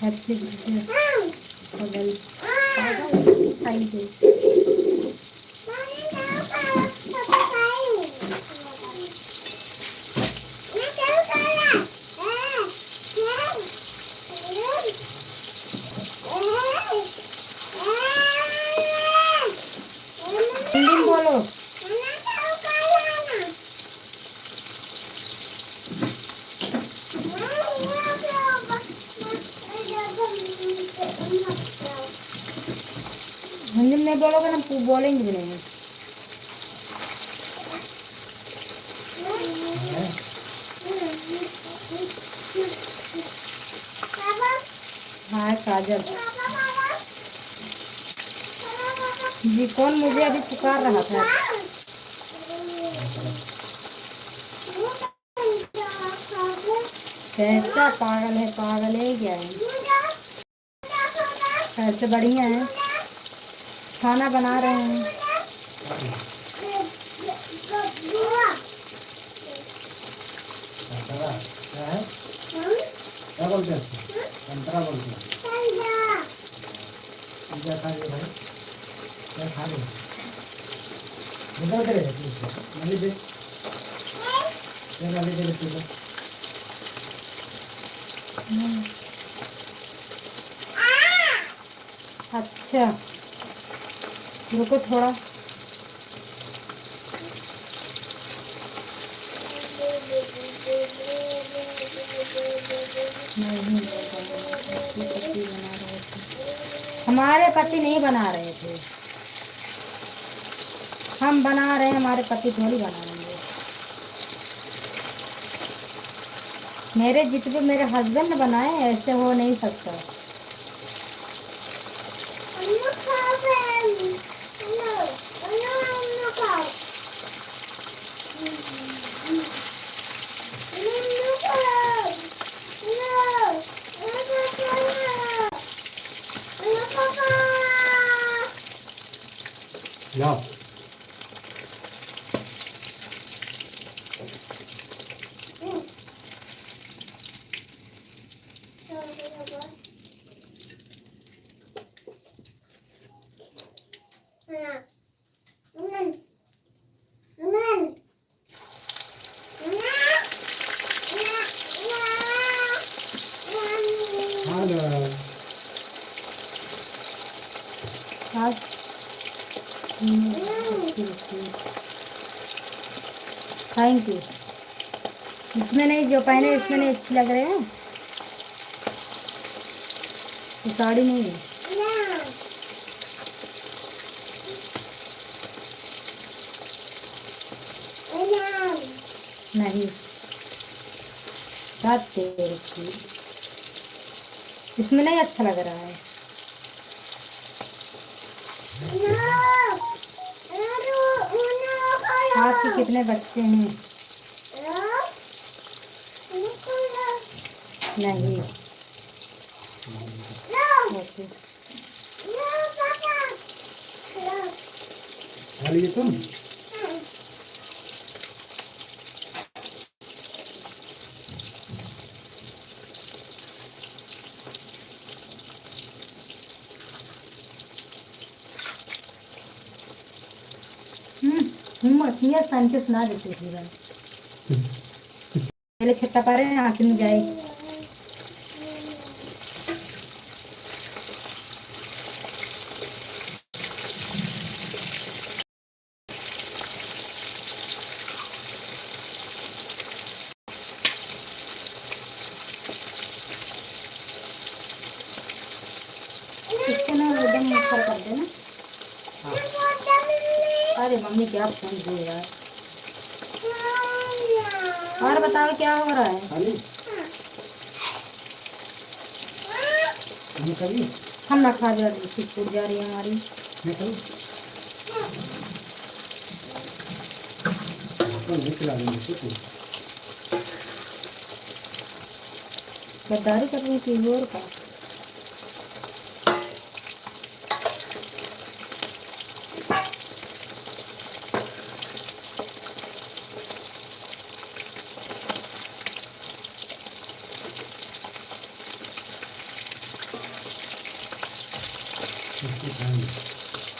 Happy birthday. Thank you. Hindi में बोलो। हिंदी में नहीं बोलोगे ना, बोलेंगे भी नहीं। हाँ काजल जी। कौन मुझे अभी पुकार रहा था? कैसा पागल है, पागल है क्या है? कैसे बढ़िया है। खाना बना रहे हैं। क्या बोलते हैं? संतरा बोलते हैं। क्या खा रहे भाई? क्या खा रहे? दे नली दे। नली दे बच्चे को। अच्छा रुको थोड़ा। नहीं पति बना रहे थे, हमारे पति नहीं बना रहे थे। हम बना रहे हैं, हमारे पति थोड़ी बनाएंगे। मेरे जितने मेरे हस्बैंड बनाए ऐसे हो नहीं सकता। जाओ। Thank you. इसमें नहीं, जो पहने इसमें नहीं अच्छी लग रहे हैं। ये साड़ी नहीं है। नहीं इसमें नहीं अच्छा लग रहा है। आपके कितने बच्चे हैं? नहीं ओके। खा लीजिए तुम। मछलियाँ सन के सुना देती थी भाई। पहले छट्टा पा रहे हैं, आखिर में जाए। इसको ना एकदम ऊपर कर देना। हाँ अरे मम्मी क्या फोन दो यार। और बताओ क्या हो रहा है। खाली कभी हम ना खा जा रही छूट जा रही है हमारी। मैं करूँ तो नहीं खिला देंगे कुछ गद्दारी कर रही थी और का।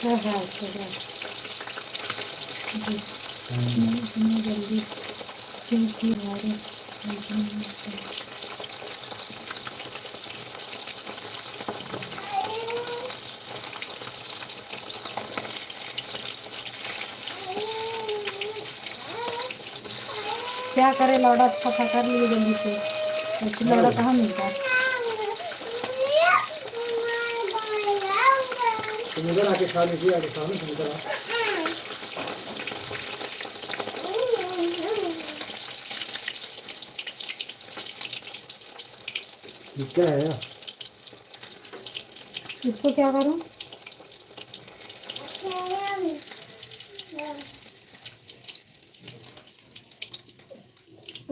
हाँ हाँ जल्दी क्योंकि हमारे क्या करे लौड़ा सफा कर लिए जल्दी से। ऐसे लौड़ा कहाँ मिलता है। तुम इधर आके खा लीजिए आगे खाओ ना तुम इधर आओ ये क्या है यार इसको क्या करूं।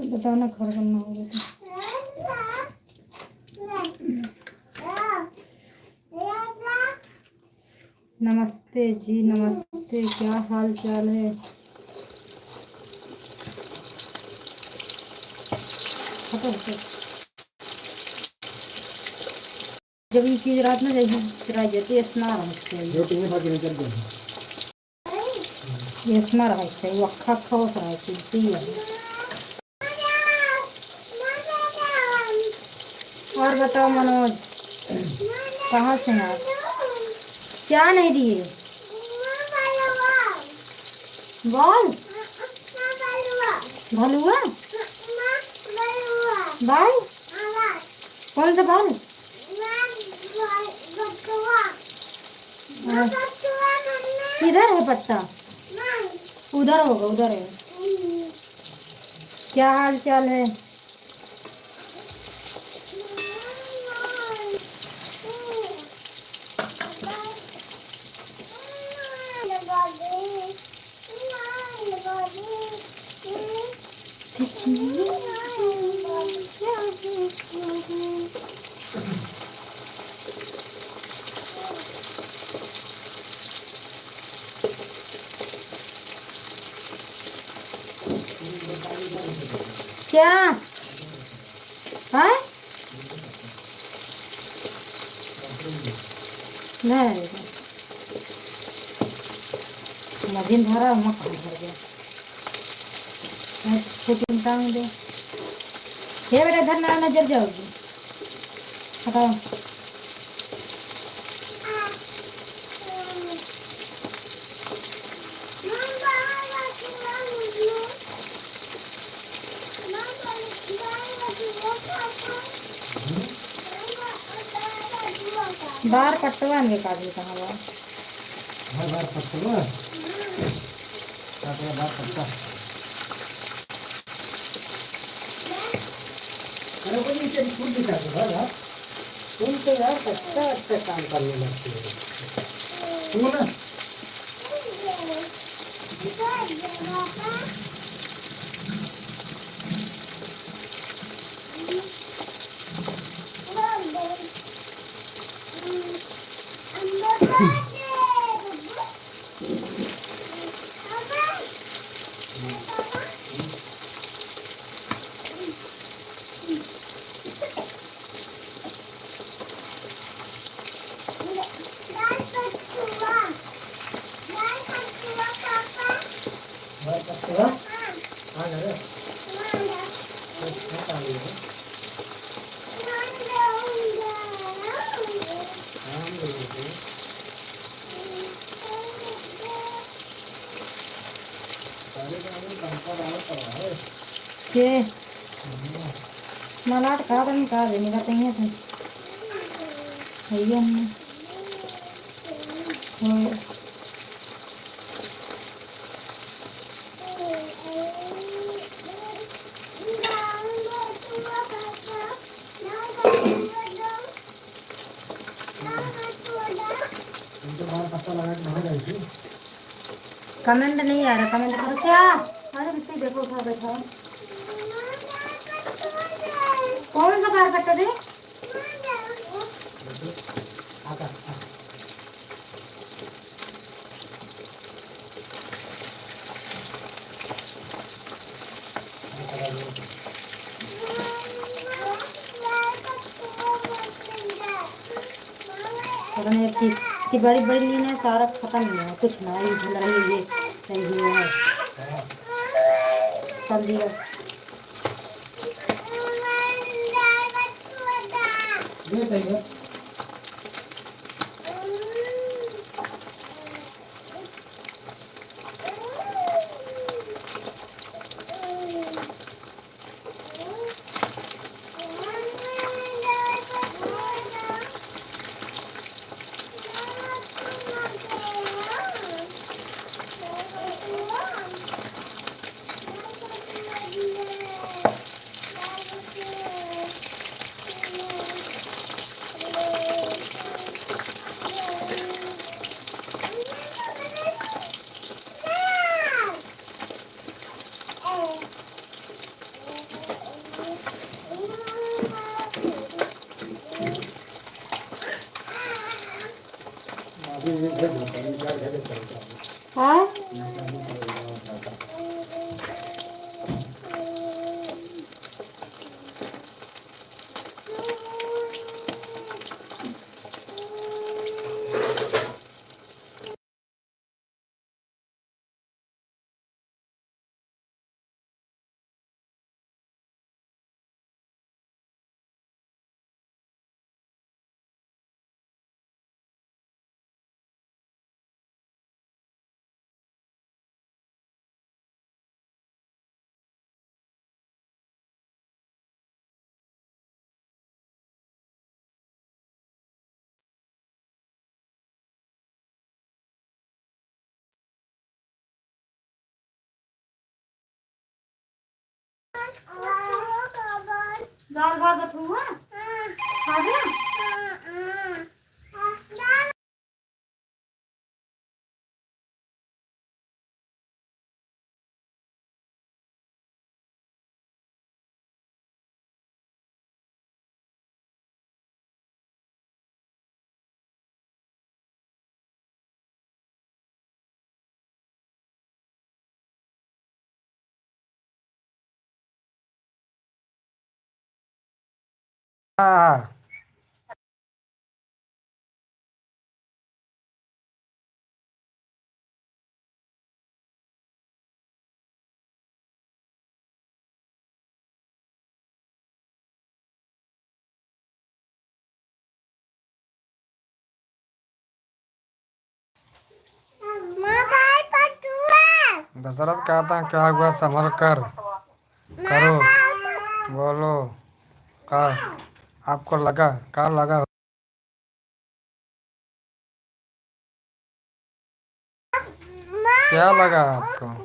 बताओ ना घर बनना होगा तो। नमस्ते जी नमस्ते, क्या हाल चाल है। जब ये चीज रात में चुराई जाती है इतना रहस्य रोटी में बाकी निकल गई ये इतना रहस्य वो अखा अखा हो रहा है चीज है। और बताओ मनोज कहाँ से हैं आप। क्या नहीं दिए बॉल भलुआ बाल कौन सा बाल। किधर है पट्टा। उधर होगा उधर है। क्या हाल चाल है। क्या है नहीं मजीन भरा मक्खन भर गया। छोटी टांग दे हे बेटा इधर ना नजर जाओगी। हटाओ बाहर कटवान के काट कहाँ बार बार पत्ता बार पत्ता अरे कोई नीचे फूल दिखा दो यार तुम तो यार अच्छा काम करने लगती हो तू ना के मलाट खा रही कहा देने का कहीं है ये हमने हम्म। उनके बाहर पता लगा कि वहाँ गई थी। कमेंट नहीं आ रहा, कमेंट करो क्या। अरे बिट्टी देखो उठा बैठा। कौन सा कार कट्टा दे। आता पता नहीं कि बड़ी बड़ी नींद है, सारा खत्म नहीं है कुछ ना, ये झूला ये सही है चल दिया। ये सही है। अभी ये भेज दो, अभी क्या भेज दो। हाँ दाल भात बतूआ खा गया। हाँ दशरथ कहता है क्या हुआ, संभल कर करो, बोलो का आपको लगा, क्या लगा, क्या लगा आपको।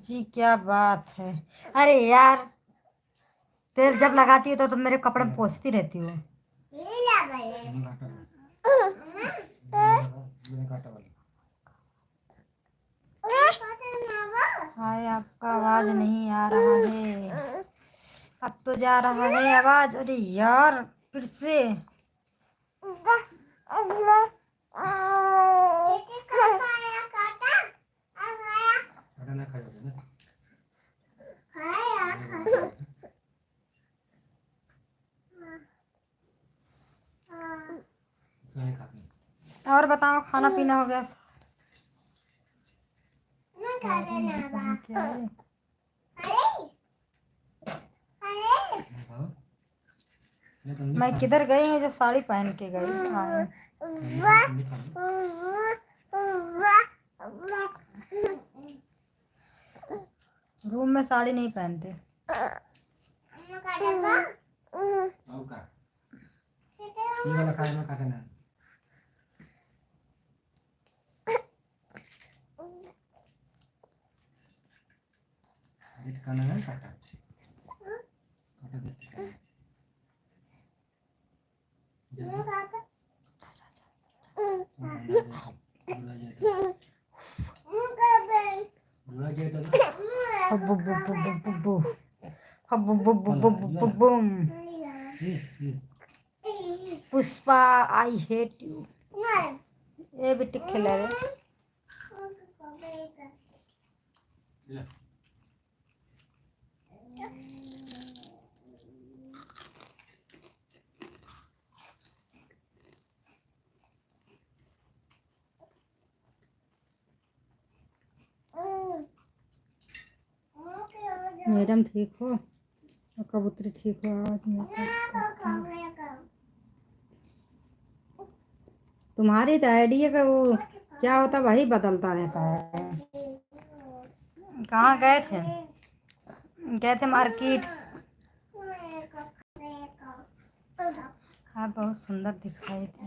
जी क्या बात है। अरे यार, तेल जब लगाती है तो तुम मेरे कपड़े में पोंछती रहती हो। हाय, आपका आवाज नहीं आ रहा है। अब तो जा रहा है आवाज। अरे यार, फिर से। और बताओ, खाना पीना हो गया? क्या है? मैं किधर गई हूँ जो साड़ी पहन के गई? हाँ। रूम में साड़ी नहीं पहनते। Pushpa, I hate you. ये बेटी खेला रे। मैडम ठीक हो और कबूतरी ठीक हो? आज तुम्हारी तो आइडिया का वो क्या होता वही बदलता रहता है। कहाँ गए थे? गए थे मार्केट। हाँ, बहुत सुंदर दिखाई थे।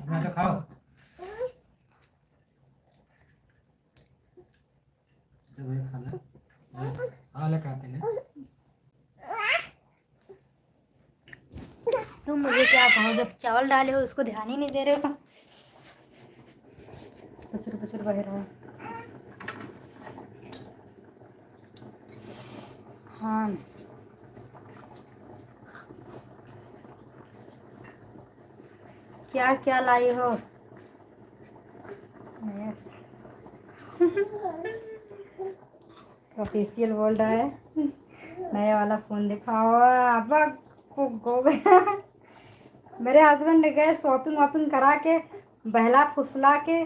तुम मुझे क्या कहो, जब चावल डाले हो उसको ध्यान ही नहीं दे रहे हो। पचर पचर बह रहा है। हाँ, क्या क्या लाई हो? यस। ऑफिशियल बोल रहा है। नया वाला फोन दिखाओ। अब हो गया। मेरे हस्बैंड गए शॉपिंग वॉपिंग करा के, बहला फुसला के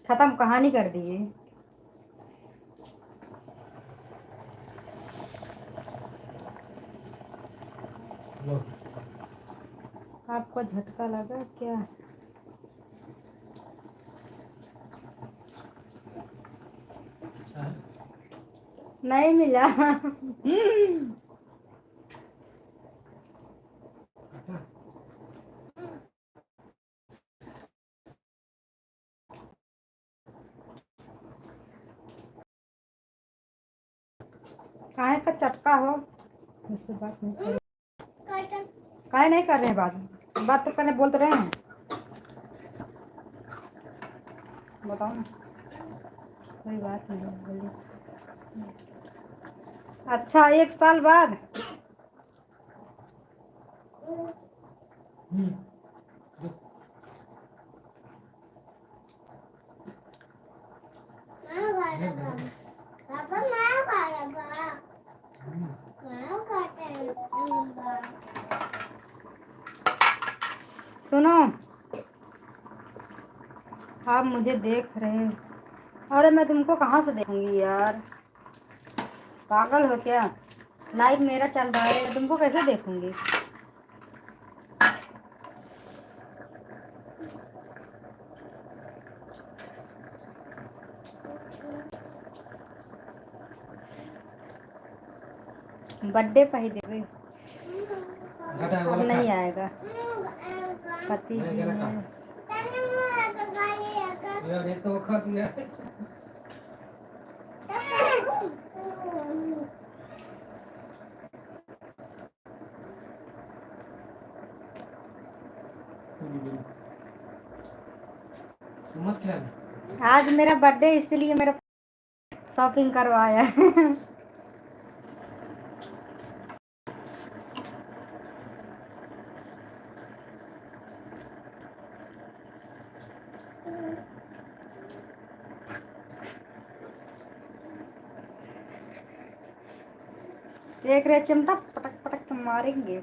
खत्म कहानी कर दिए। आपको झटका लगा क्या? नहीं मिला। काहे का चटका हो? मुझसे बात नहीं कर। काहे नहीं कर रहे हैं बात? बात तो करने बोल तो रहे हैं। बताओ ना। कोई बात नहीं बोलिए। अच्छा, 1 साल बाद? सुनो, आप मुझे देख रहे हैं। अरे मैं तुमको कहाँ से देखूंगी यार? पागल हो क्या? लाइव मेरा चल रहा है, तुमको कैसे देखूंगी? बर्थडे पर ही देवे। अब नहीं आएगा। पति जी ने मत खेल। आज मेरा बर्थडे इसलिए मेरा शॉपिंग करवाया है। देख रहे चिमटा पटक पटक के मारेंगे।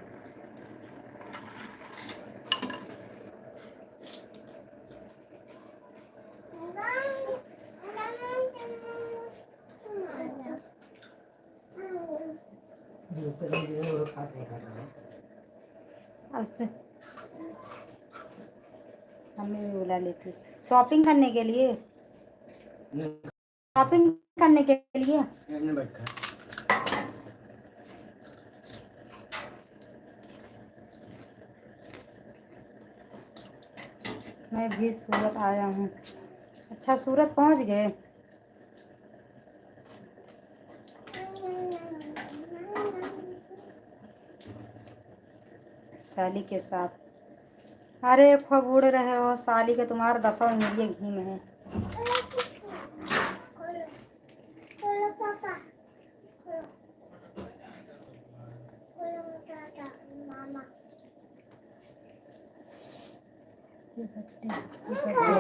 अब से हमें भी बुला लेती शॉपिंग करने के लिए। शॉपिंग करने के लिए बैठा मैं भी सूरत आया हूँ। अच्छा सूरत पहुँच गए। साली के साथ। अरे खूब उड़ रहे हो साली के, तुम्हारा दसों इंद्रिय घी में है।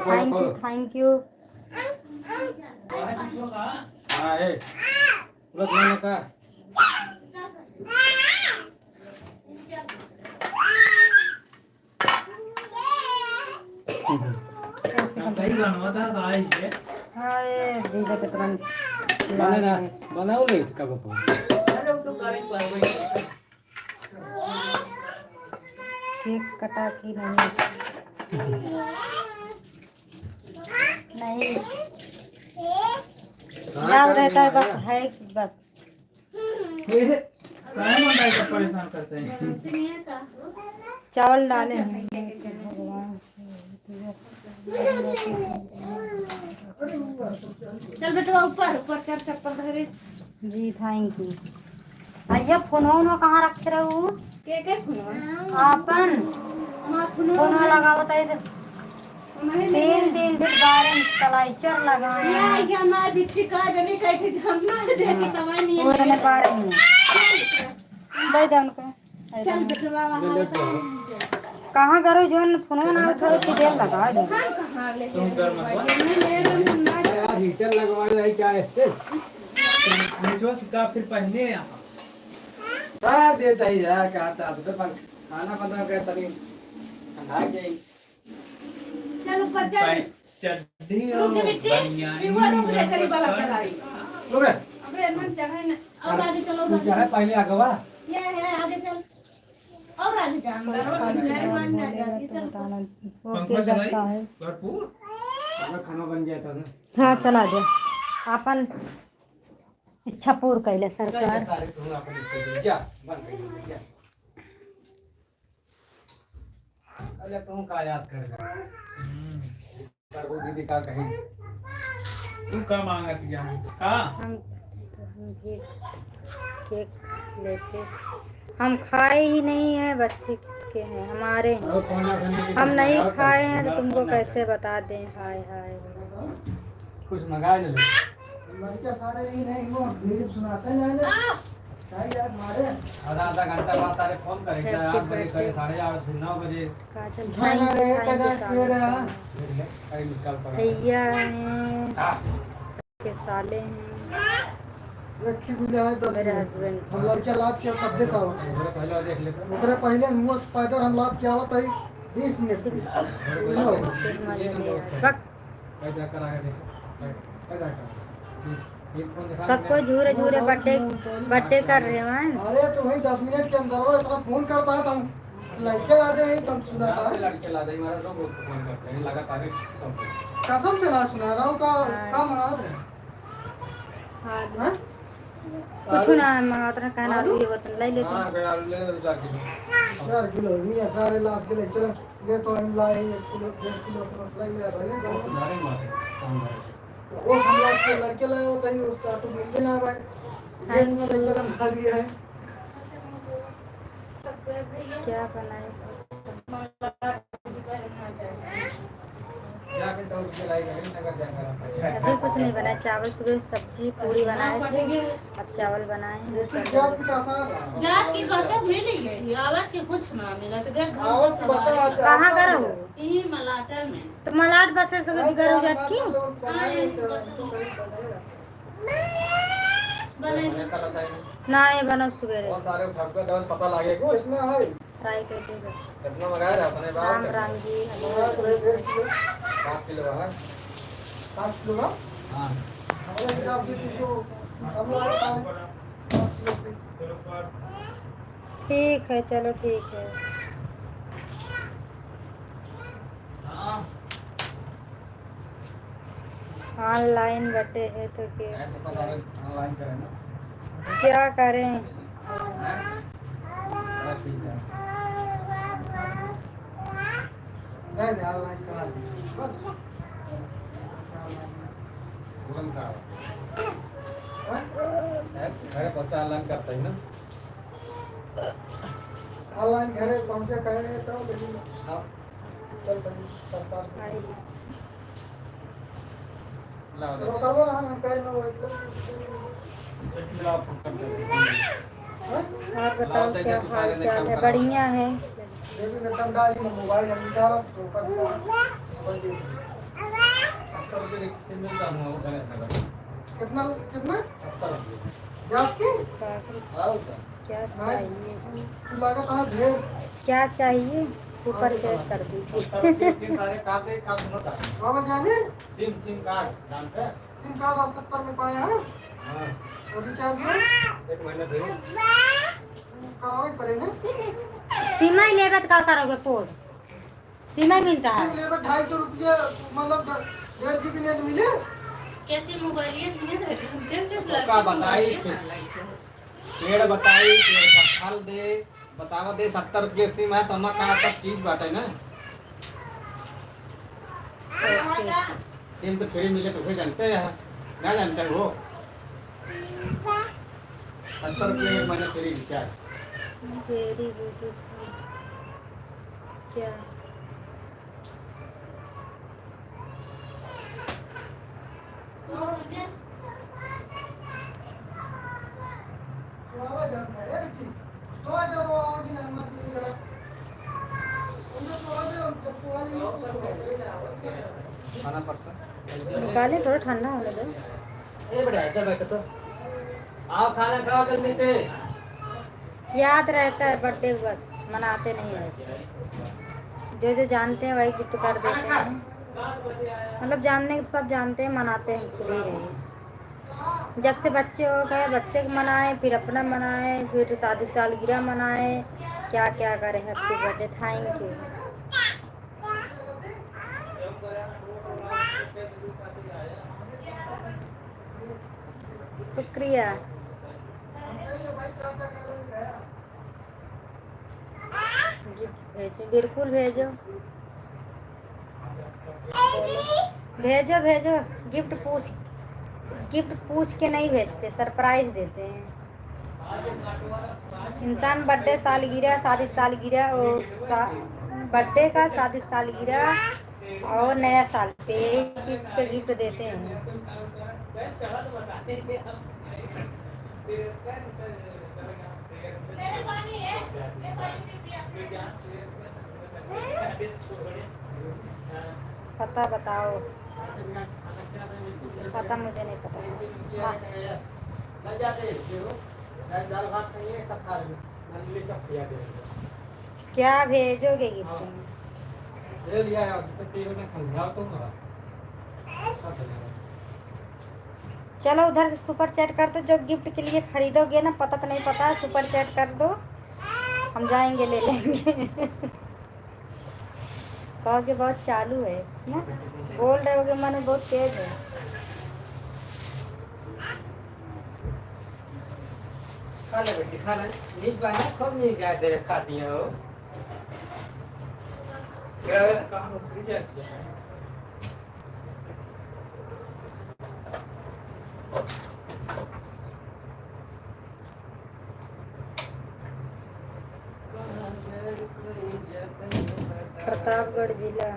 Thank you thank you. हाँ है उलट मैंने कहा हाँ ये दीदी के तुरंत बना ना बनाओ ले कब को केक कटा की नहीं। नहीं याद रहता है बस है कि बस परेशान करते हैं। चावल डाले हैं। भगवान चल बेटा ऊपर ऊपर चल चप्पल धरे। जी थैंक यू। भैया फोन कहाँ रखे रहू के फोन आपन फोन लगा बताइए। 3 दिन बारे में कलाइचर लगाए या ना भी ठिका देने का थे हमना देखे समझ नहीं है। पूरे बारे में दे दे उनको। चल बेटा बाबा कहाँ करो जो फोन ना उठाओ कि देर लगा दो। कहां ले यार हीटर लगवा जाए क्या है मुझे सीधा फिर पहने साथ देता ही यार कहता तो खाना पता कर तनी ठंडा के चल ऊपर चल चड्डी रुक बेटी रुक रे चली बाला चलाई। रुक रे अबे मन जगह न और आगे चलो तू क्या है पहले आगवा ये है आगे चल और आगे जा अंदर मान ना जाती चल। ओके जैसा है भरपूर खाना बन गया था ना। हाँ चला दे अपन इच्छा पूर्ण कैले सरकार। जा बन गई जा अरे तुम का याद कर वो दीदी का कहीं तू का मांगा दिया का हम भी केक लेते हम खाए ही नहीं है। बच्चे किसके हैं हमारे हैं। हम नहीं खाए हैं तो तुमको कैसे बता दें। हाय हाय कुछ मंगा ले आधा आधा घंटा बाद तारे फोन करेंगे 8 बजे करें 8:30 फिर 9 बजे काजल भैया हैं के साले हैं मेरे हस्बैंड। हम लड़के लाद के सब्दे सा पहले देख ले ओकरे पहले मुंह से पैदल हम लाद के आवत है 20 मिनट के पैदा करा के देखो पैदा कर सबको झूरे झूरे बर्थडे कर रहे हैं। अरे तो वही 10 मिनट के अंदर वो इतना फोन करता है तो हम लड़के लादे हैं तब सुनाता है। लड़के ला दे हमारा लोग फोन करते हैं लगातार कसम से ना सुना रहा हूँ का मंगा रहे हैं। कुछ ना मंगाता ना कहना आलू ये बतन ले लेते हां गया ले ले 4 किलो 4 किलो नहीं है सारे लाद के ले चलो ये तो हम लाए 1 किलो 1.5 किलो ले लिया भाई नारे मार काम है वो हम लाद के लड़के लाए हो कहीं उसका तो मिल भी ना भाई ये में ले चलो खा लिया है। क्या बनाए जाके 100 रुपये लाई गए नगर जाकर अभी कुछ नहीं बनाया, चावल सुबह सब्जी पूरी बनाए थे, अब चावल बनाए हैं। जात की भाषा है। जात की भाषा मिल ही गई, आवाज के कुछ ना मिला तो देख घर आवाज की भाषा आज कहाँ करो यही मलाटर में तो मलाट बसे से करो जात की बने ना ये बनो सवेरे बहुत सारे उठा के डबल पता लगे कुछ कितना है? ट्राई करके बस। कितना मंगाया था अपने राम बाप राम जी 5 किलो है 5 किलो ना? हाँ हमारे हिसाब से जो हम लोग का 5 किलो से। ठीक है, चलो ठीक है। ऑनलाइन बटे है तो क्या तो पता ऑनलाइन करें ना क्या करें। ठीक है नहीं नहीं ऑनलाइन करा दी बस। तुरंत का हाँ? घरे पहुंचा ऑनलाइन करते हैं ना ऑनलाइन घरे पहुंचे कहे तो लेकिन हाँ चल भाई सरकार लाओ चलो करबो ना हम कहे ना वो लाओ फोन कर देते और बताओ क्या हाल चाल है। बढ़िया है। लेकिन एकदम डाली ना मोबाइल हम निकाला तो कर दिया। 70 रुपये से मिलता हूँ वो गणेश नगर कितना कितना 70 रुपये जात की आओ तो क्या चाहिए, तू लागत है ढेर क्या चाहिए सुपर चैट कर दीजिए। सिम सारे काटे का सुनता बाबा जाने सिम कार्ड जानते हैं सिम कार्ड आप 70 में पाया है हाँ और रिचार्ज है 1 महीना दे करावे पड़ेगा। सीमा ही लेबत का करोगे पोर्ट सीमा मिलता है। सिम लेकर 250 रुपये मतलब 1.5 GB नेट मिले। कैसे मोबाइल ये तो का बताई पेड़ बताई पेड़ का फल दे बतावा दे 70 रुपये सिम है तो हमारा कहाँ सब चीज बाटे ना ओके सिम तो फ्री मिले तो फिर जानते हैं ना जानते हो 70 रुपये 1 महीने फ्री रिचार्ज वेरी ब्यूटीफुल। क्या बाबा जान है कि तो आ जाओ और दिन हम नहीं करा उनको तो आ जाओ जब तो आ जाओ खाना पड़ता निकाले थोड़ा ठंडा होने दो। ए बड़ा इधर बैठ तो आओ खाना खाओ जल्दी से याद रहता है बर्थडे बस मनाते नहीं है। जो जो जानते हैं वही गिफ्ट कर देते हैं। मतलब जानने सब जानते हैं मनाते हैं खुद ही नहीं। जब से बच्चे हो गए बच्चे को मनाए फिर अपना मनाए फिर शादी सालगिरह मनाए क्या क्या करें। Happy birthday thank you. शुक्रिया। गिफ्ट भेजो बिल्कुल भेजो भेजो भेजो। गिफ्ट पूछ के नहीं भेजते सरप्राइज देते हैं। इंसान बर्थडे सालगिरह शादी सालगिरह और बर्थडे का शादी सालगिरह और नया साल पे यही चीज पे गिफ्ट देते हैं। पता बताओ। पता मुझे नहीं पता। हाँ। दाल भात खाएंगे सब खा लेंगे सब खिला देंगे क्या भेजोगे गिफ्ट में? ले लिया यार सब पेड़ में खा लिया तो ना सब चलेगा चलो उधर से सुपर चैट कर दो। जो गिफ्ट के लिए खरीदोगे ना पता तो नहीं पता है सुपर चैट कर दो हम जाएंगे ले लेंगे। कहोगे बहुत चालू है ना बोल रहे होगे मन में बहुत तेज है। खा ले बेटी खा ले नीच बाहर खूब नहीं गया तेरे खाती है हो क्या काम फ्री जाती है प्रतापगढ़ जिला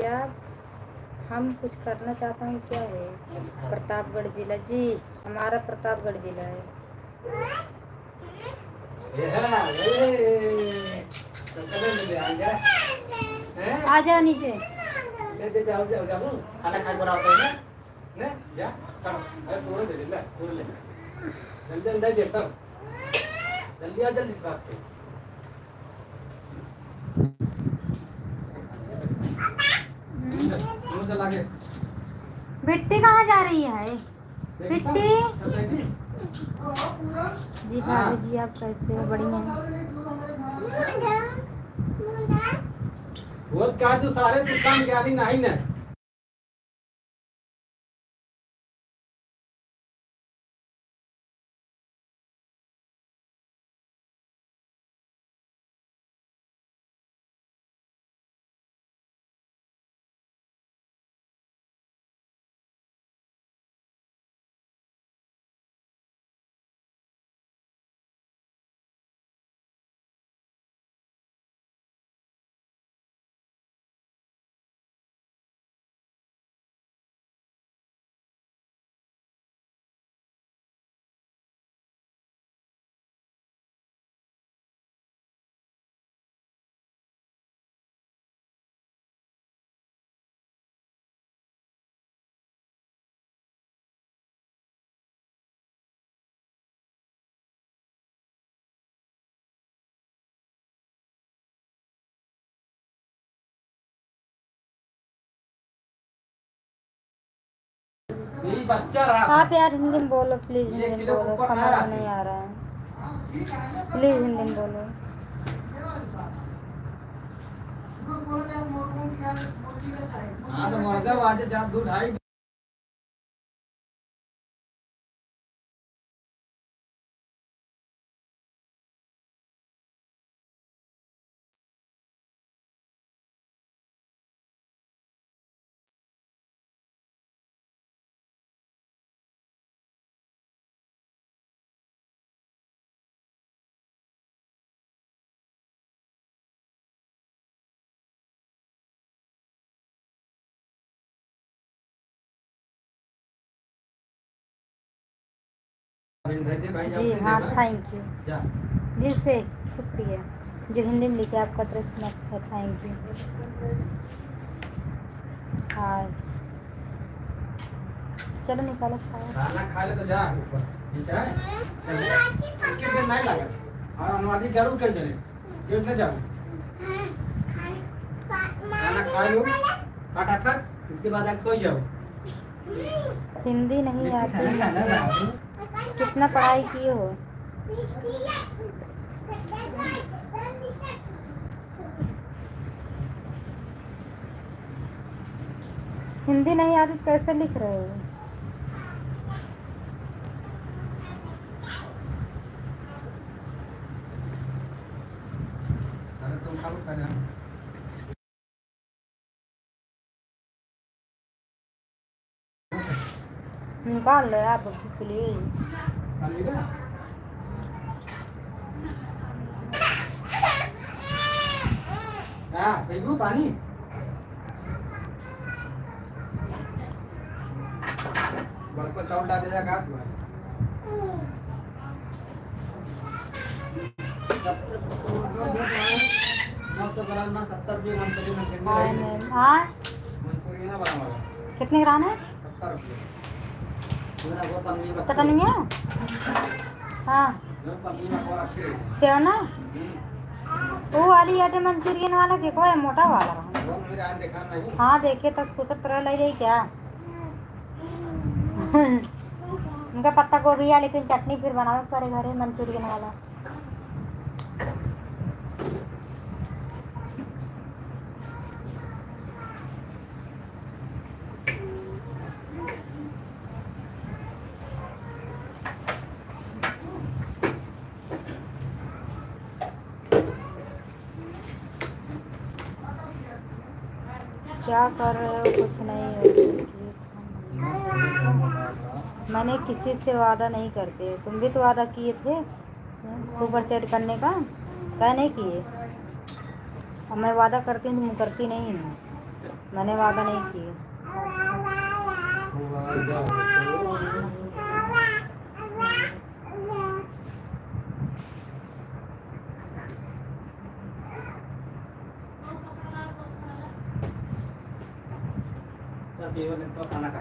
क्या हम कुछ करना चाहता हूँ क्या है? प्रतापगढ़ जिला जी, हमारा प्रतापगढ़ जिला है। आ जाओ नीचे। खाना खा बनाओ ने जा करो अरे पूरा दे ले पूरा ले जल्दी जल्दी दे सब जल्दी आ जल्दी बात कर मुंह चला के बिट्टी कहाँ जा रही है? बिट्टी जी भाभी जी, आप कैसे हो? बढ़िया हैं। वो का जो सारे दुकान ज्ञानी नहीं ना यही बच्चा रहा आप यार हिंदी में बोलो प्लीज, ये हिंदी में किलो बोलो, ऊपर समझ ना में आती। नहीं आ रहा है, प्लीज हिंदी में बोलो। हाँ तो मुर्गा वाजे जात दूध ढाई जी हाँ, थैंक यू, जा दिल से शुक्रिया। जो हिंदी में लिखे आपका ड्रेस मस्त है, थैंक यू। हाँ चलो निकालो खाओ। खाना खा ले तो जा ऊपर ठीक है कितने दिन नहीं लगा और अनुवादी करूँ क्यों जने क्यों न जाऊँ खाना खा लो फटाफट इसके बाद एक सो जाओ हिंदी नहीं आती, कितना पढ़ाई किए हो? हिंदी नहीं आती तो कैसे लिख रहे हो? अरे तुम खा लो खाना निकाल लो आप प्लीज। खा लेगा हाँ पीलू पानी बड़को चावल डाल देगा काट हुआ हाँ मंचूरियन ना बना कितने ग्राम है? 70 रुपये मेरा बहुत अमीर पता नहीं है। हाँ सेव ना, वो वाली आटे मंचूरियन वाला देखो है, मोटा वाला रहा। वो मेरे आज देखा नहीं हाँ देखे तब सोचत रह ले क्या उनका पत्ता गोभी है, लेकिन चटनी फिर बनावे करे घरे मंचूरियन वाला। क्या कर रहे हो? कुछ नहीं है, मैंने किसी से वादा नहीं करते। तुम भी तो वादा किए थे सुपर चैट करने का, क्या नहीं किए? अब मैं वादा करती हूँ, तुम करती नहीं हूँ। मैंने वादा नहीं किया। तो खाना खा।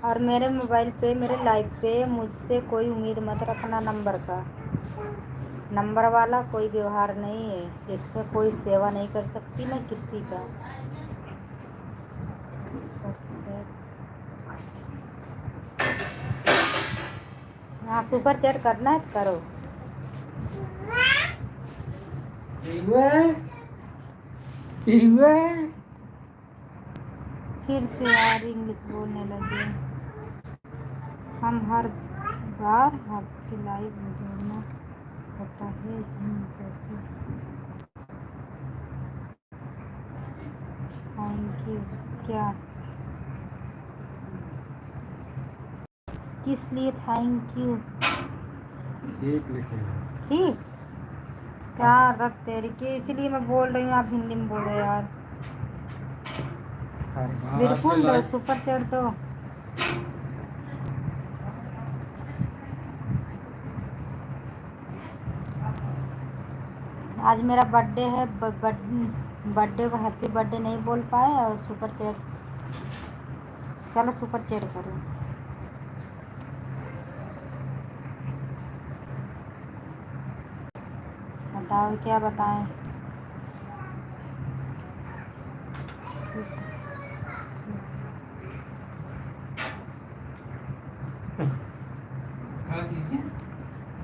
और मेरे मोबाइल पे, मेरे लाइफ पे मुझसे कोई उम्मीद मत रखना नंबर का। नंबर वाला कोई व्यवहार नहीं है, इसमें कोई सेवा नहीं कर सकती मैं किसी का। हाँ, सुपर चैट करना है तो करो। फिर से यार इंग्लिश बोलने लगे। हम हर बार आपकी लाइव जोड़ना होता है, हम कैसे? Thank you. क्या, किस लिए थैंक यू? ठीक लिखे ठीक क्या आदत तेरी की, इसीलिए मैं बोल रही हूँ आप हिंदी में बोलो यार। बिल्कुल दो सुपर चैट दो। आज मेरा बर्थडे है, बर्थडे को हैप्पी बर्थडे नहीं बोल पाए और सुपर चैट। चलो सुपर चैट करो। बताओ क्या बताएं। क्या चीज़ है?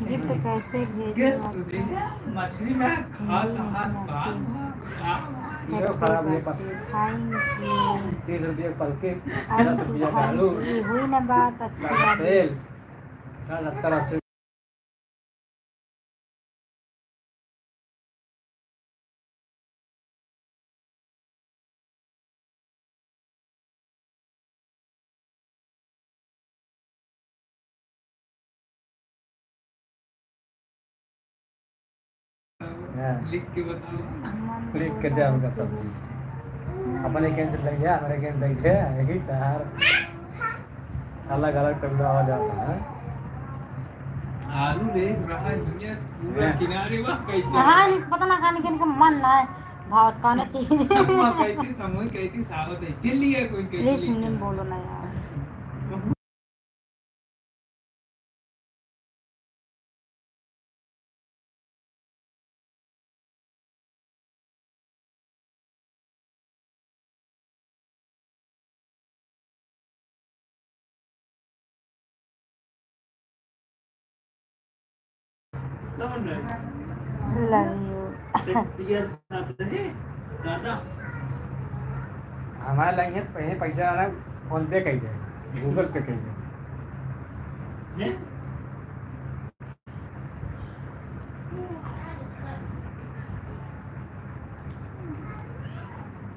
गिफ्ट कैसे भेजो किस आपको? चीज़ है? मछली में खा ये खराब नहीं पता। Thank you. 30 रुपये पल के 10 रुपया डालू हुई ना बात अच्छी लगी। तेल 70-80। लिख के बताओ। लिख के दे हमका सब्जी अपने केंद्र लग गया, हमारे केंद्र लग गया, यही चार अलग अलग तब आ जाता है। आलू देख रहा है दुनिया पूरा किनारे वहाँ कैसे हाँ नहीं पता ना खाने के मन ना है भावत खाने चाहिए। वहाँ कैसी समोई कैसी सावत है के लिए कोई कैसी प्लीज हिंदी में बोलो ना यार। Love you. हमारे लगे पहले पैसा आना फोन पे कही दे, गूगल पे कही दे।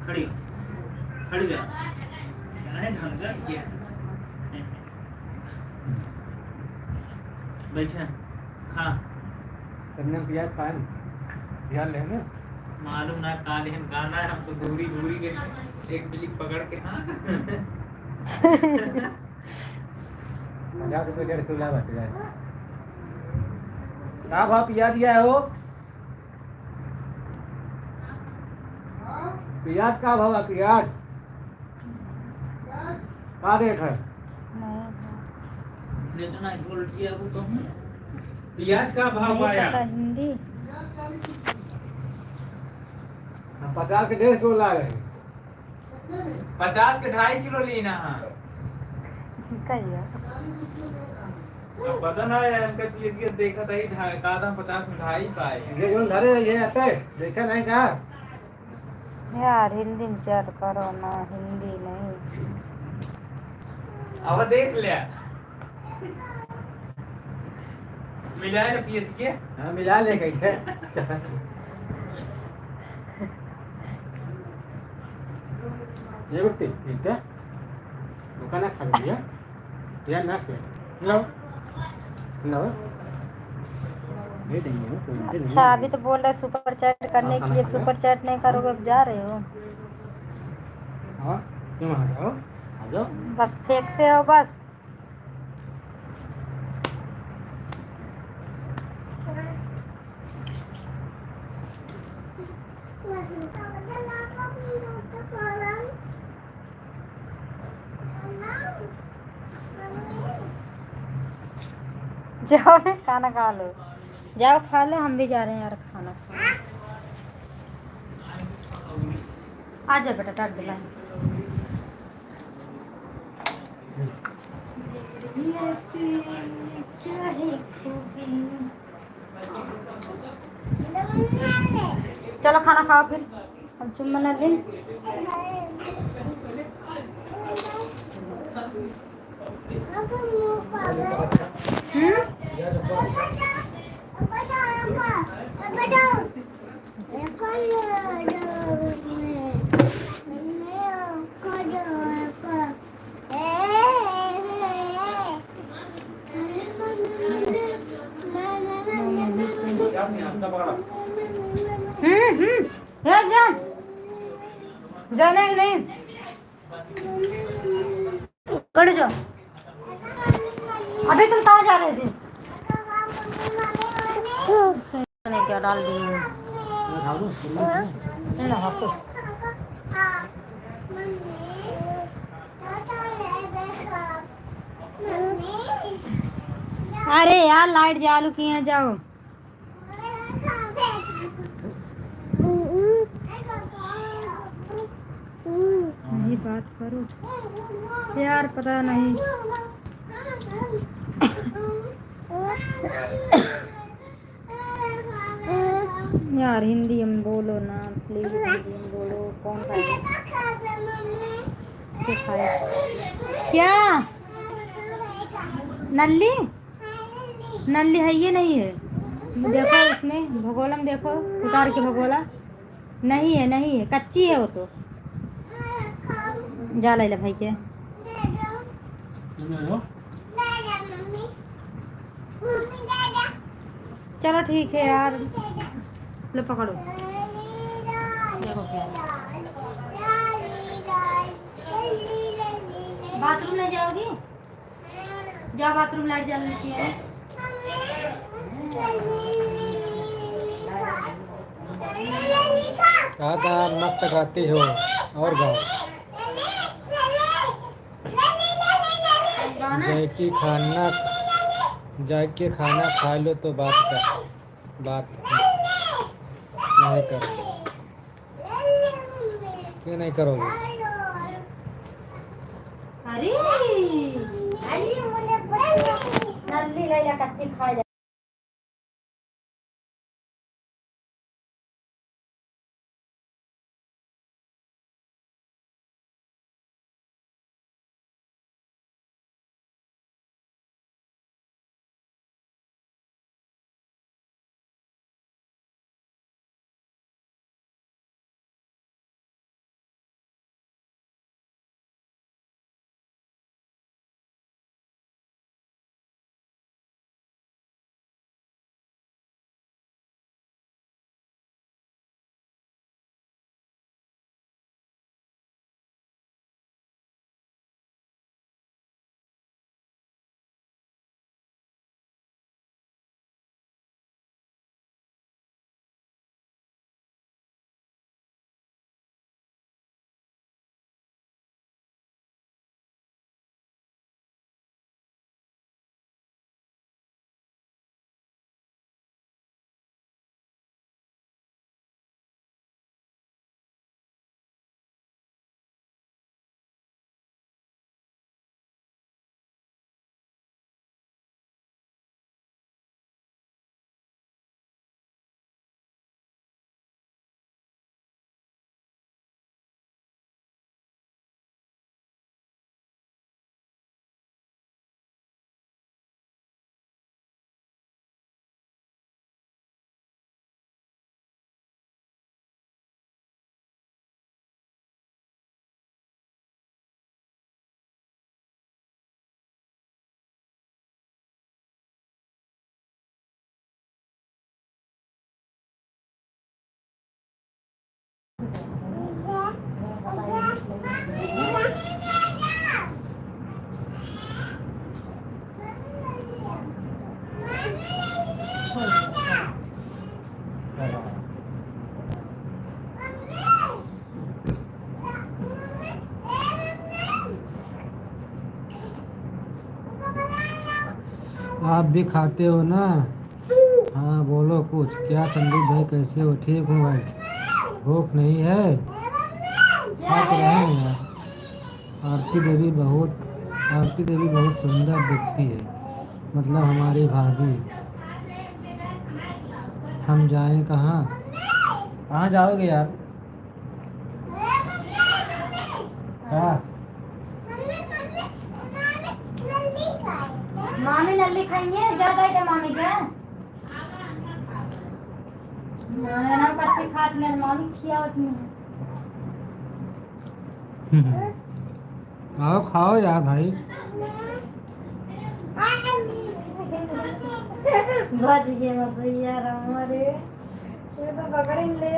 खड़ी खड़ी जा अरे ढंग का किया बैठा खा करने प्याज पान प्याज ले ना मालूम ना काले हम गाना है हमको दूरी दूरी के एक बिल्ली पकड़ के हाँ 50 रुपये 1.5 किलो बैठ जाए। क्या भाव प्याज दिया है वो? प्याज का भाव है? प्याज क्या रेट है? लेकिन आज बोल दिया वो तो हूँ प्याज का भाव नहीं आया पता हिंदी। 50 के 150 ला रहे हैं। 50 के 2.5 किलो लेना है। कहिए अब पता ना है इनका पीएससी देखा था ही कहा था 50 में 2.5 पाए। ये जो धरे ये आते देखा नहीं कहा? यार हिंदी में चैट करो ना, हिंदी नहीं। अब देख लिया मिला है ना पीएससी के। हाँ मिला ले कहीं है। ये गुट्टी ठीक है दुकान खा लिया यार ना के लो लो ये नहीं है। अच्छा अभी तो बोल रहे सुपर चैट करने के लिए, सुपर चैट नहीं करोगे अब जा रहे हो। हाँ क्यों आ जाओ आ जाओ। बस फेंकते हो बस। जाओ खाना खा लो, जाओ खा लो, हम भी जा रहे हैं यार खाना खा। आ जाओ बेटा, टाट जला क्या है खूबी। चलो खाना खाओ फिर, हम चुम्मा ना लें। क्या नहीं आता पकड़ा। जा जाने की नहीं, खड़े जाओ। अभी तुम कहाँ जा रहे थे? मैंने क्या डाल दी है? खा लो नहीं ना आपको। अरे यार लाइट चालू किए हैं, जाओ। नहीं बात करो यार, पता नहीं। यार हिंदी में बोलो ना प्लीज, हिंदी में बोलो। कौन खाए? क्या नल्ली? नल्ली है ये नहीं है, देखो इसमें भगोला में देखो, उतार के भगोला। नहीं है नहीं है, कच्ची है वो तो। जा ले भाई के। चलो ठीक है यार, लो पकड़ो। देखो क्या है। बाथरूम नहीं जाओगी? जाओ बाथरूम, लाइट जल रही है। कहा था मस्त गाती हो और गाओ। जाके खाना, जाके खाना खा लो तो बात नहीं करो। क्यों नहीं करोगे? अरे नल्ली लैला कच्ची खा जा। आप भी खाते हो ना? हाँ बोलो कुछ। क्या संदीप भाई कैसे हो? ठीक हूँ भाई। भूख नहीं है? खा तो रहे हैं यार। आरती देवी बहुत सुंदर दिखती है, मतलब हमारी भाभी। हम जाएं कहाँ? कहाँ जाओगे यार? हाँ मामी नल्ली खाएंगे, ज्यादा है मामी क्या? ना कच्ची खात में मामी खियावत नहीं। आओ खाओ यार भाई। बच गए मत यार हमारे, ये तो पकड़ ले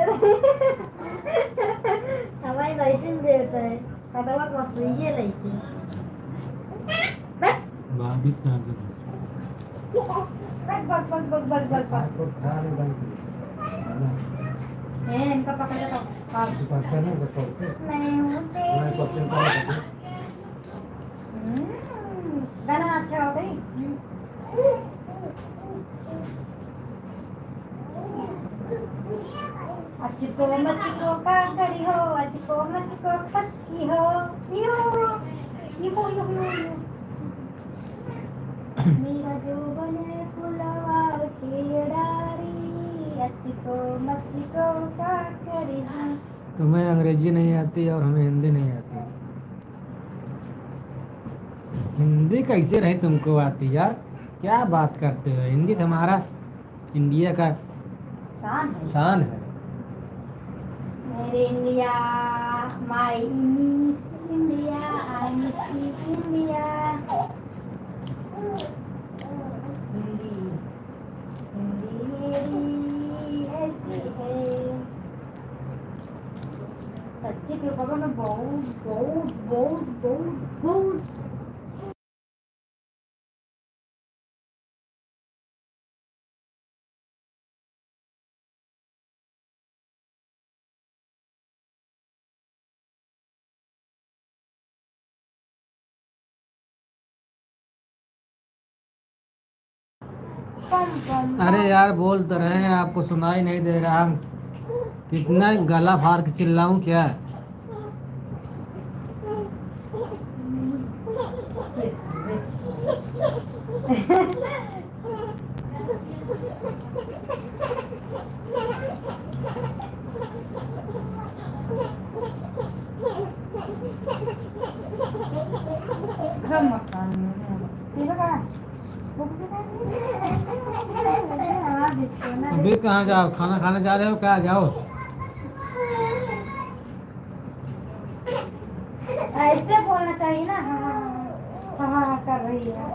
हमारी लाइटिंग देता है कदवा मत ये लाइटिंग। भाभी कहाँ गई? Bug bug bug bug bug bug bug इनका पकड़ लेता नहीं होते। गाना अच्छा हो गई। अचिको मचिको का करी हो, अचिको मचिको खसकी हो, यो यो यो यो मेरा जो बने फुलवा की डारी, अचिको मचिको का करी हो। तुम्हें अंग्रेजी नहीं आती और हमें हिंदी नहीं आती। हिंदी कैसे रहे तुमको आती यार? क्या बात करते हो? हिंदी तुम्हारा इंडिया का शान है। मेरे India, my miss India, I miss India. Hindi Hindi मेरी ऐसी है। सच्ची क्यों बाबा, मैं बहुत बहुत बहुत बहुत बहुत अरे यार बोल तो रहे हैं, आपको सुनाई नहीं दे रहा? हम कितना गला फाड़ के चिल्लाऊं क्या? अभी कहाँ जाओ? खाना खाने जा रहे हो क्या? जाओ। ऐसे बोलना चाहिए ना। हाँ हाँ हाँ कर रही है।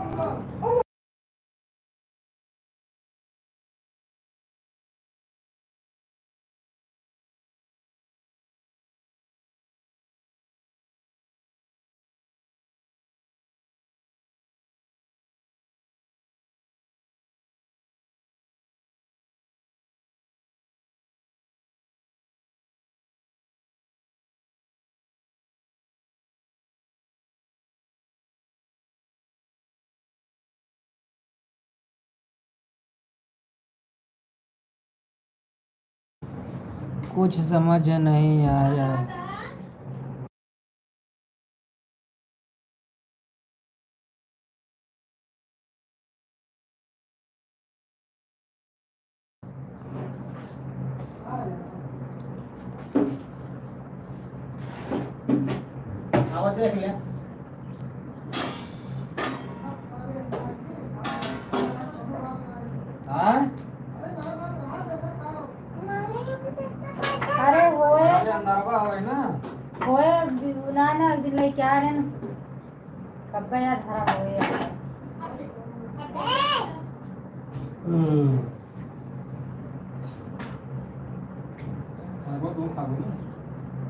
कुछ समझ नहीं आया। देख ले। अरे होए अंदरवा होए ना। होए ना ना दिन ले क्या रे कब्बा यार धरा होए वो तुम खा लो ना।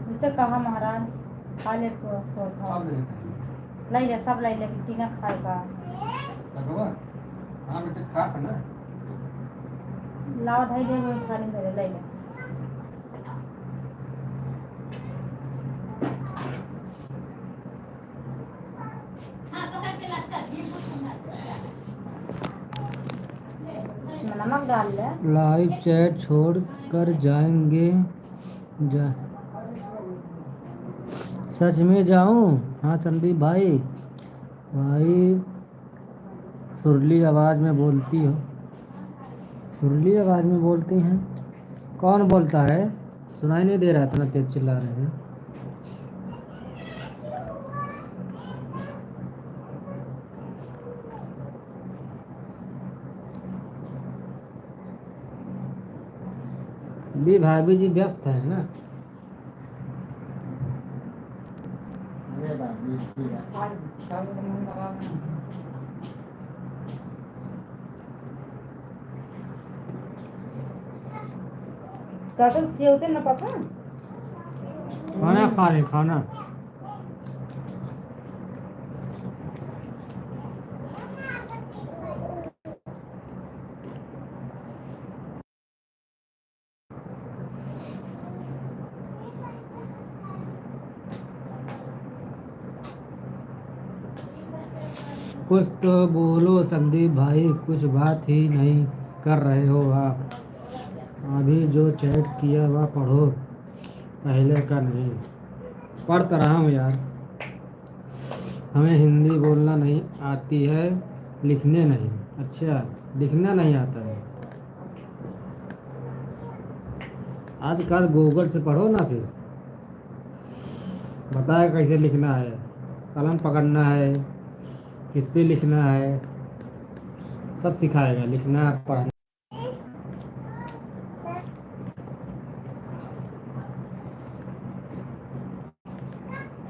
जिसे कहा महाराज खा ले तो खा सब ले लेते हैं। ले ले सब ले ले बिट्टी ना खाएगा। सकवा? हाँ बेटे खा ना। लावा धाई दे वो खाने में ले ले। हाँ पकड़ के लगता है ये कुछ सुना नमक डाल ले। लाइव चैट छोड़ कर जाएंगे जा सच में जाऊं? हाँ संदीप भाई, भाई सुरीली आवाज़ में बोलती हो, सुरीली आवाज़ में बोलती हैं। कौन बोलता है? सुनाई नहीं दे रहा, इतना तेज चिल्ला रहे हैं। भी भाभी जी व्यस्त है ना? काका ये होते ना पापा। खाना खा रहे, खाना। कुछ तो बोलो संदीप भाई, कुछ बात ही नहीं कर रहे हो आप। अभी जो चैट किया वह पढ़ो, पहले का नहीं। पढ़ तो रहा हूँ यार। हमें हिंदी बोलना नहीं आती है, लिखने नहीं। अच्छा, लिखना नहीं आता है। आजकल गूगल से पढ़ो ना, फिर बताए कैसे लिखना है, कलम पकड़ना है, किस पे लिखना है, सब सिखाएगा लिखना पढ़ना।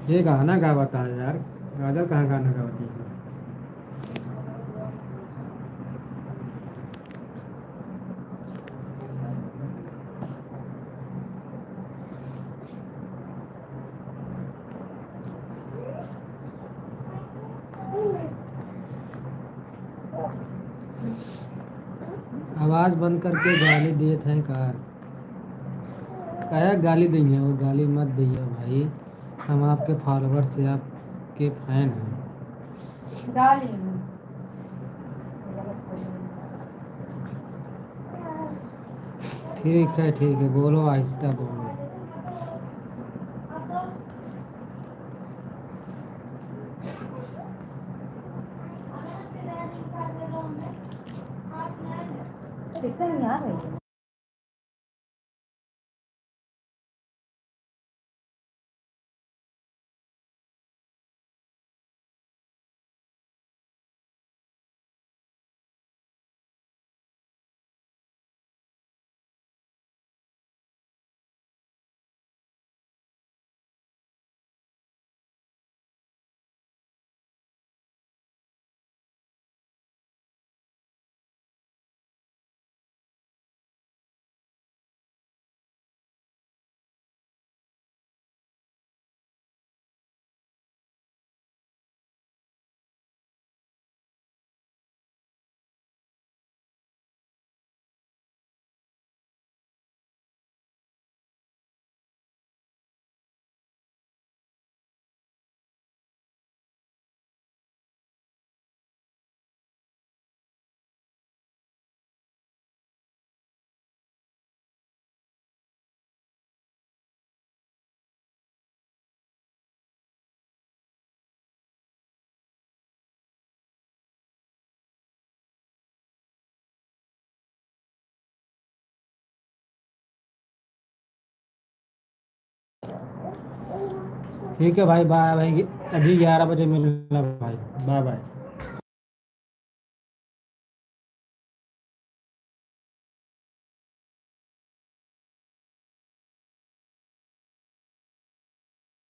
ये गाना गाता है यार, गाजर कहाँ गाना गाती है? आवाज़ बंद करके गाली दिए थे कहा? कहा गाली देंगे? वो गाली मत दिए भाई, हम आपके फॉलोवर से आपके फैन हैं। डाल ठीक है, बोलो, आहिस्ता बोलो। किसने नहीं आ रही। ठीक है भाई, बाय भाई, अभी 11 बजे मिलना भाई, बाय बाय।